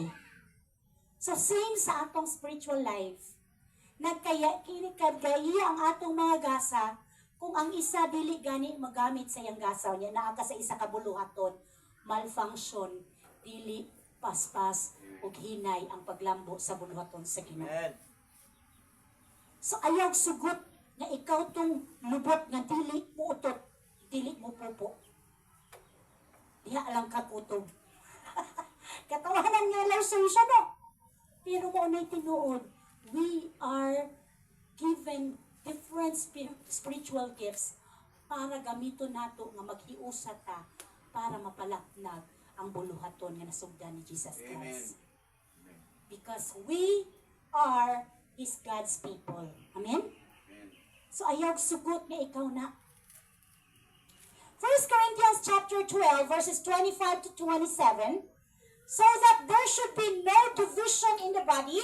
So same sa atong spiritual life. Kinikadgaya ang atong mga gasa kung ang isa dili gani magamit sa iyang gasaw niya naa ka sa isa ka buluhaton, malfunction, dili paspas ug hinay ang paglambo sa buluhaton sa Ginoo. So ayaw sugot nga ikaw tong lubot nga dili mo utot, dili mo pupo. Diha lang ka kutob. Katawanan nga lang siya no. Pero mo na tinuod, we are given different spiritual gifts para gamiton nato nga maghiusa ta para mapalaknag ang buluhaton nga nasugdan ni Jesus Christ. Because we are His God's people. Amen? So ayaw sugot nga ikaw na. 1 Corinthians chapter 12 verses 25 to 27, so that there should be no division in the body,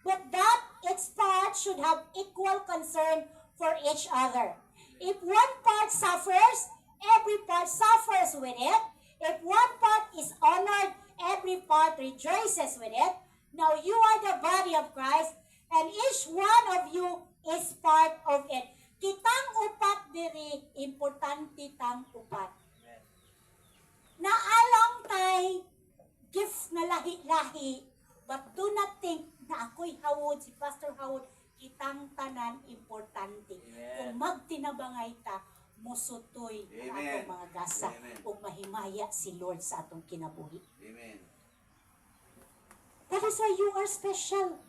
but that its parts should have equal concern for each other. If one part suffers, every part suffers with it. If one part is honored, every part rejoices with it. Now you are the body of Christ, and each one of you is part of it. Kitang upat diri, importante tang upat. Naalang tay gift na lahi-lahi, but do not think na ako'y hawod, si Pastor Hawod, kitang tanan importante. Kung magtinabangay ta, musutoy ang atong mga gasa ug mahimaya si Lord sa atong kinabuhi. Amen. That is why you are special.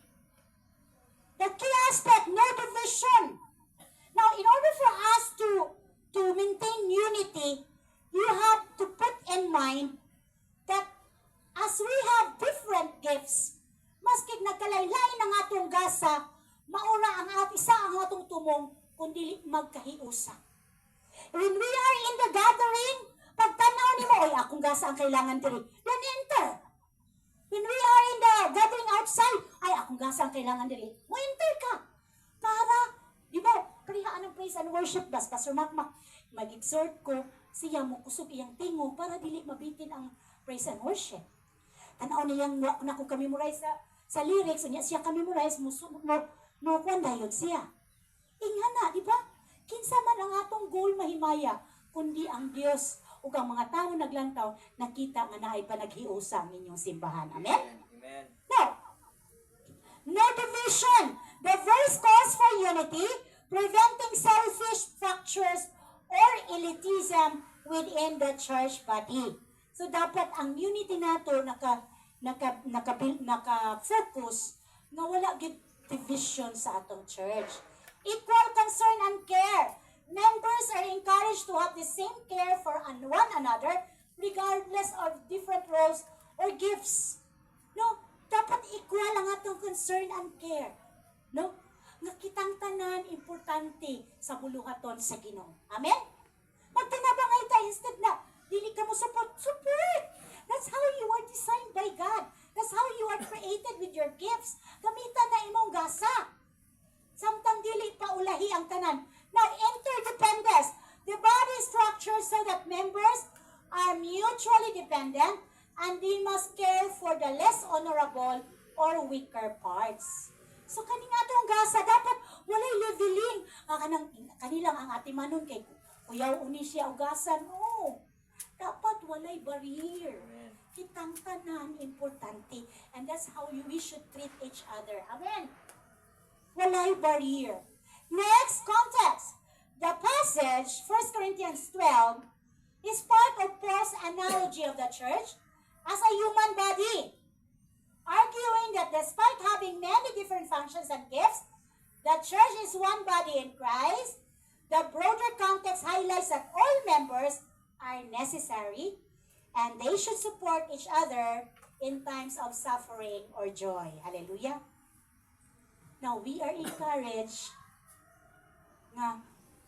The key aspect, no division. Now, in order for us to maintain unity, you have to put in mind that as we have different gifts, maski nagkalain-lain ang atong gasa, mauna ang isa ang atong tumong kundi magkahiusa. When we are in the gathering, pagtanaw ni mo, oy, akong gasa ang kailangan diri. Then enter. When we are in the gathering outside, ay, akong gasa ang kailangan diri. Mo enter ka. Para, di ba, prihaan ng praise and worship, bas, Pastor Makmak, mag-exhort ko, siya mo kusog iyang tingo para dili mabitin ang praise and worship. Tanaw niyang na ko kami memorize sa lyrics, niya siya kami memorize, no kwanda yun siya. Inghan na, di ba? Kinsa man ang atong goal mahimaya, kundi ang Dios ug ang mga tao naglantaw, nakita nga naay pa naghiusa ang inyong simbahan. Amen? Amen. Now, no division. The verse calls for unity, preventing selfish fractures or elitism within the church body. So dapat ang unity nato naka-focus na wala gid division sa atong church. Equal concern and care. Members are encouraged to have the same care for one another regardless of different roles or gifts. No, dapat equal ang atong concern and care. No? Nga kitang tanan importante sa buluhaton sa Ginoo. Amen? Magtinabangay ta instead na dili ka mo support. That's how you are designed by God. That's how you are created with your gifts. Gamitan na imong gasa. Samtang dili pa ulahi ang tanan. Now, interdependence. The body is structured so that members are mutually dependent and they must care for the less honorable or weaker parts. So, kaning atong gasa, dapat walay leveling. Kanilang ang atimanon kay Kuyaw uni siya ugasan, dapat walay barrier. Kitang tanan importante. And that's how we should treat each other. Amen. Walay barrier. Next, context. The passage, 1 Corinthians 12, is part of Paul's analogy of the church as a human body, arguing that despite having many different functions and gifts, the church is one body in Christ. The broader context highlights that all members are necessary and they should support each other in times of suffering or joy. Hallelujah. Now, we are encouraged na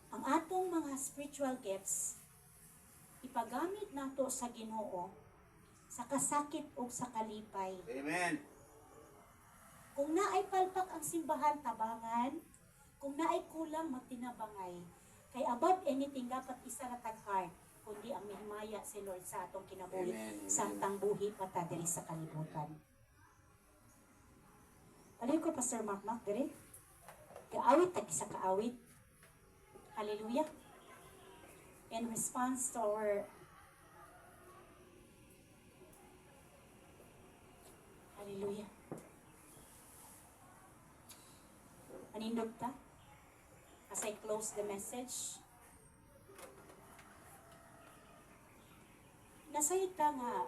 ang atong mga spiritual gifts ipagamit nato sa Ginoo sa kasakit o sa kalipay. Amen. Kung naay palpak ang simbahan, tabangan. Kung naay kulang, magtinabangay. Kay above anything, dapat isa na tag-heart, kundi ang mihimaya si Lord sa atong kinabuhi, Amen. santang buhi pata diri sa kalibutan. Paliw ko, Pastor Mark, diri. Kaawit, tag-isa kaawit. Hallelujah. In response to our Hallelujah. Manindog ta? As I close the message. Nasayod ta nga,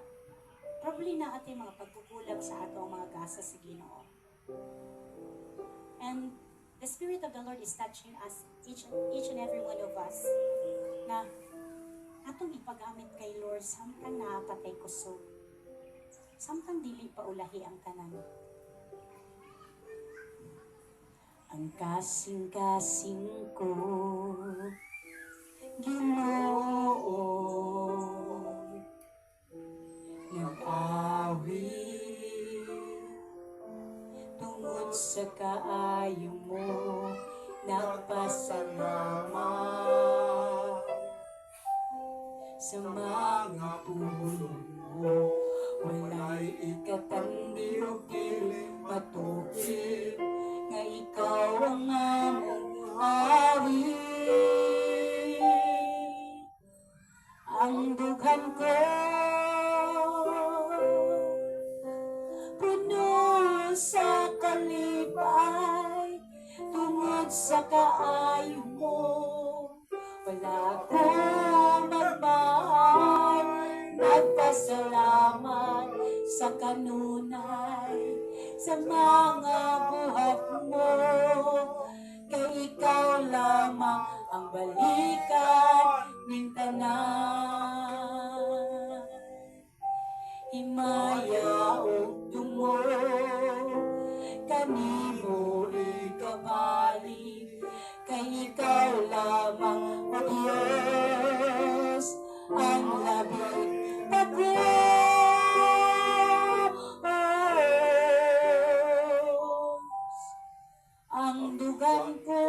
probably na ating mga pagkukulang sa atong mga gasa sa Ginoo. And the Spirit of the Lord is touching us, each and every one of us, na atong ipagamit kay Lord samtang napatay kusog. Samtang dili pa ulahi ang tanan. Ang kasing-kasing ko, Ginoo, nag-awit tungod sa kaayo mo, nagpasalamat sa mga pulong mo. Walay ikatandi o piling matukid, nga ikaw ang among awit. Ang dughan ko puno sa kalipay, tungod sa kaayo mo. Wala ko magmahal, nagpasalamat sa kanunay, sa mga buhat mo. Kay ikaw lamang ang balikan ng tanan. Himaya o tungo, kanimo ikabalik. Kay ikaw lamang, O Diyos, ang labing pag-Diyos. Ang dugan ko,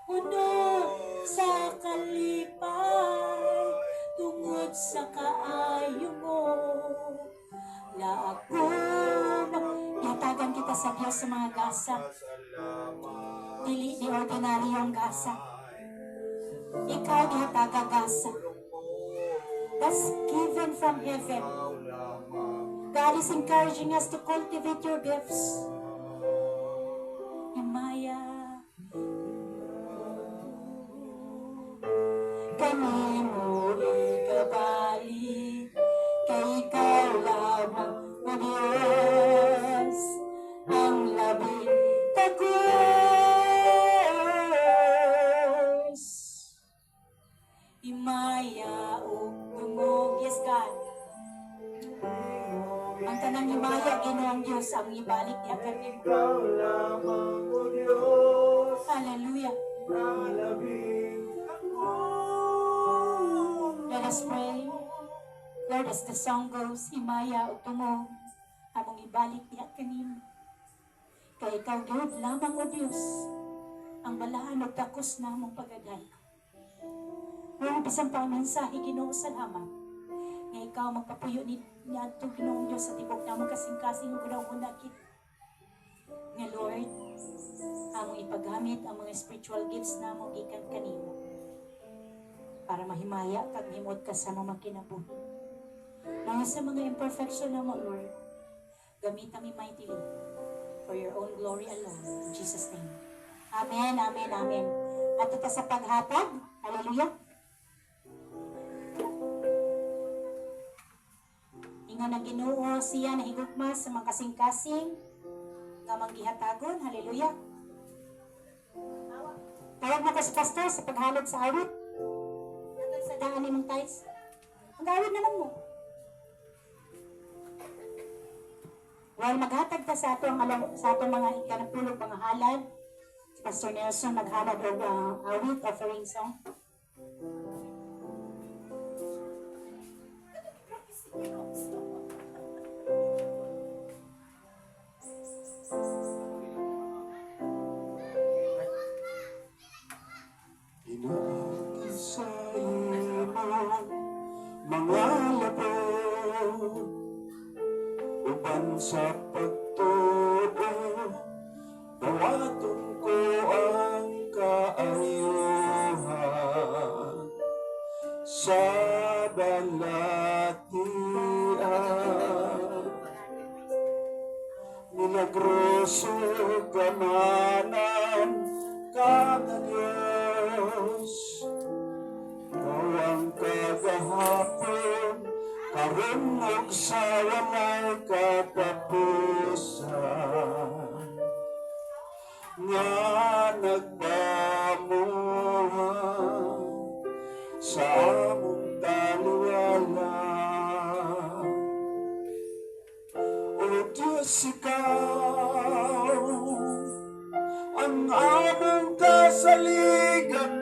puno sa kalipay, tungod sa kaayo mo. La ako, yatagan kita sa Diyos sa mga gasa. Dili di ordinaryong gasa. Ikaw gihataga gasa. That's given from heaven. God is encouraging us to cultivate your gifts. Himaya. Kanimo ikabalik, kay ikaw lamang, O Diyos, ang labing tagos. Himaya o dumog. Yes, God. Ang tanang himaya, Ginoong Diyos, ang ibalik niya kanil. Ikaw lamang, O Diyos, Hallelujah. na labing Let us pray. Lord, as the song goes, himaya o tumong, among ibalik niya kanil. Kay ikaw, Lord, lamang, O Diyos, ang balahan o takos na among pagagay. Lord, bisang pa ang mensahe, Ginoo, salamat. Nga ikaw magpapuyo ni Adto, Ginoong Diyos, sa tibok na among kasing-kasing o gunawang kita. nga Lord, among ipagamit ang mga spiritual gifts namo gikan kanimo para mahimaya kag himot ka sa mga kinabuhi. Mga sa mga imperfection namo, Lord, gamit kami mightily for your own glory alone. In Jesus' name. Amen, amen, amen. At ito sa paghatag. Hallelujah. Ingon ang Ginoo siya na higugma sa mga kasing-kasing nga manggihatagon. Hallelujah. Tawag mo ko si pastor sa paghalod sa awit. Natag sa daan ni mong tais. Mag-awit naman mo. While maghatag ta sa ato sa ato mga ikanapulog mga halad, si Pastor Nelson maghalad og awit offering song. Inaagi sa imo mga labo, uban sa pagtuo, bawaton ko ang kaayuhan sa balatian. Milagroso kamanan kada Diyos, kawang kagahapon, karon og sa walay katapusan, nga nagpamuhan sa among taliwala. O Diyos, ikaw ang among kasaligan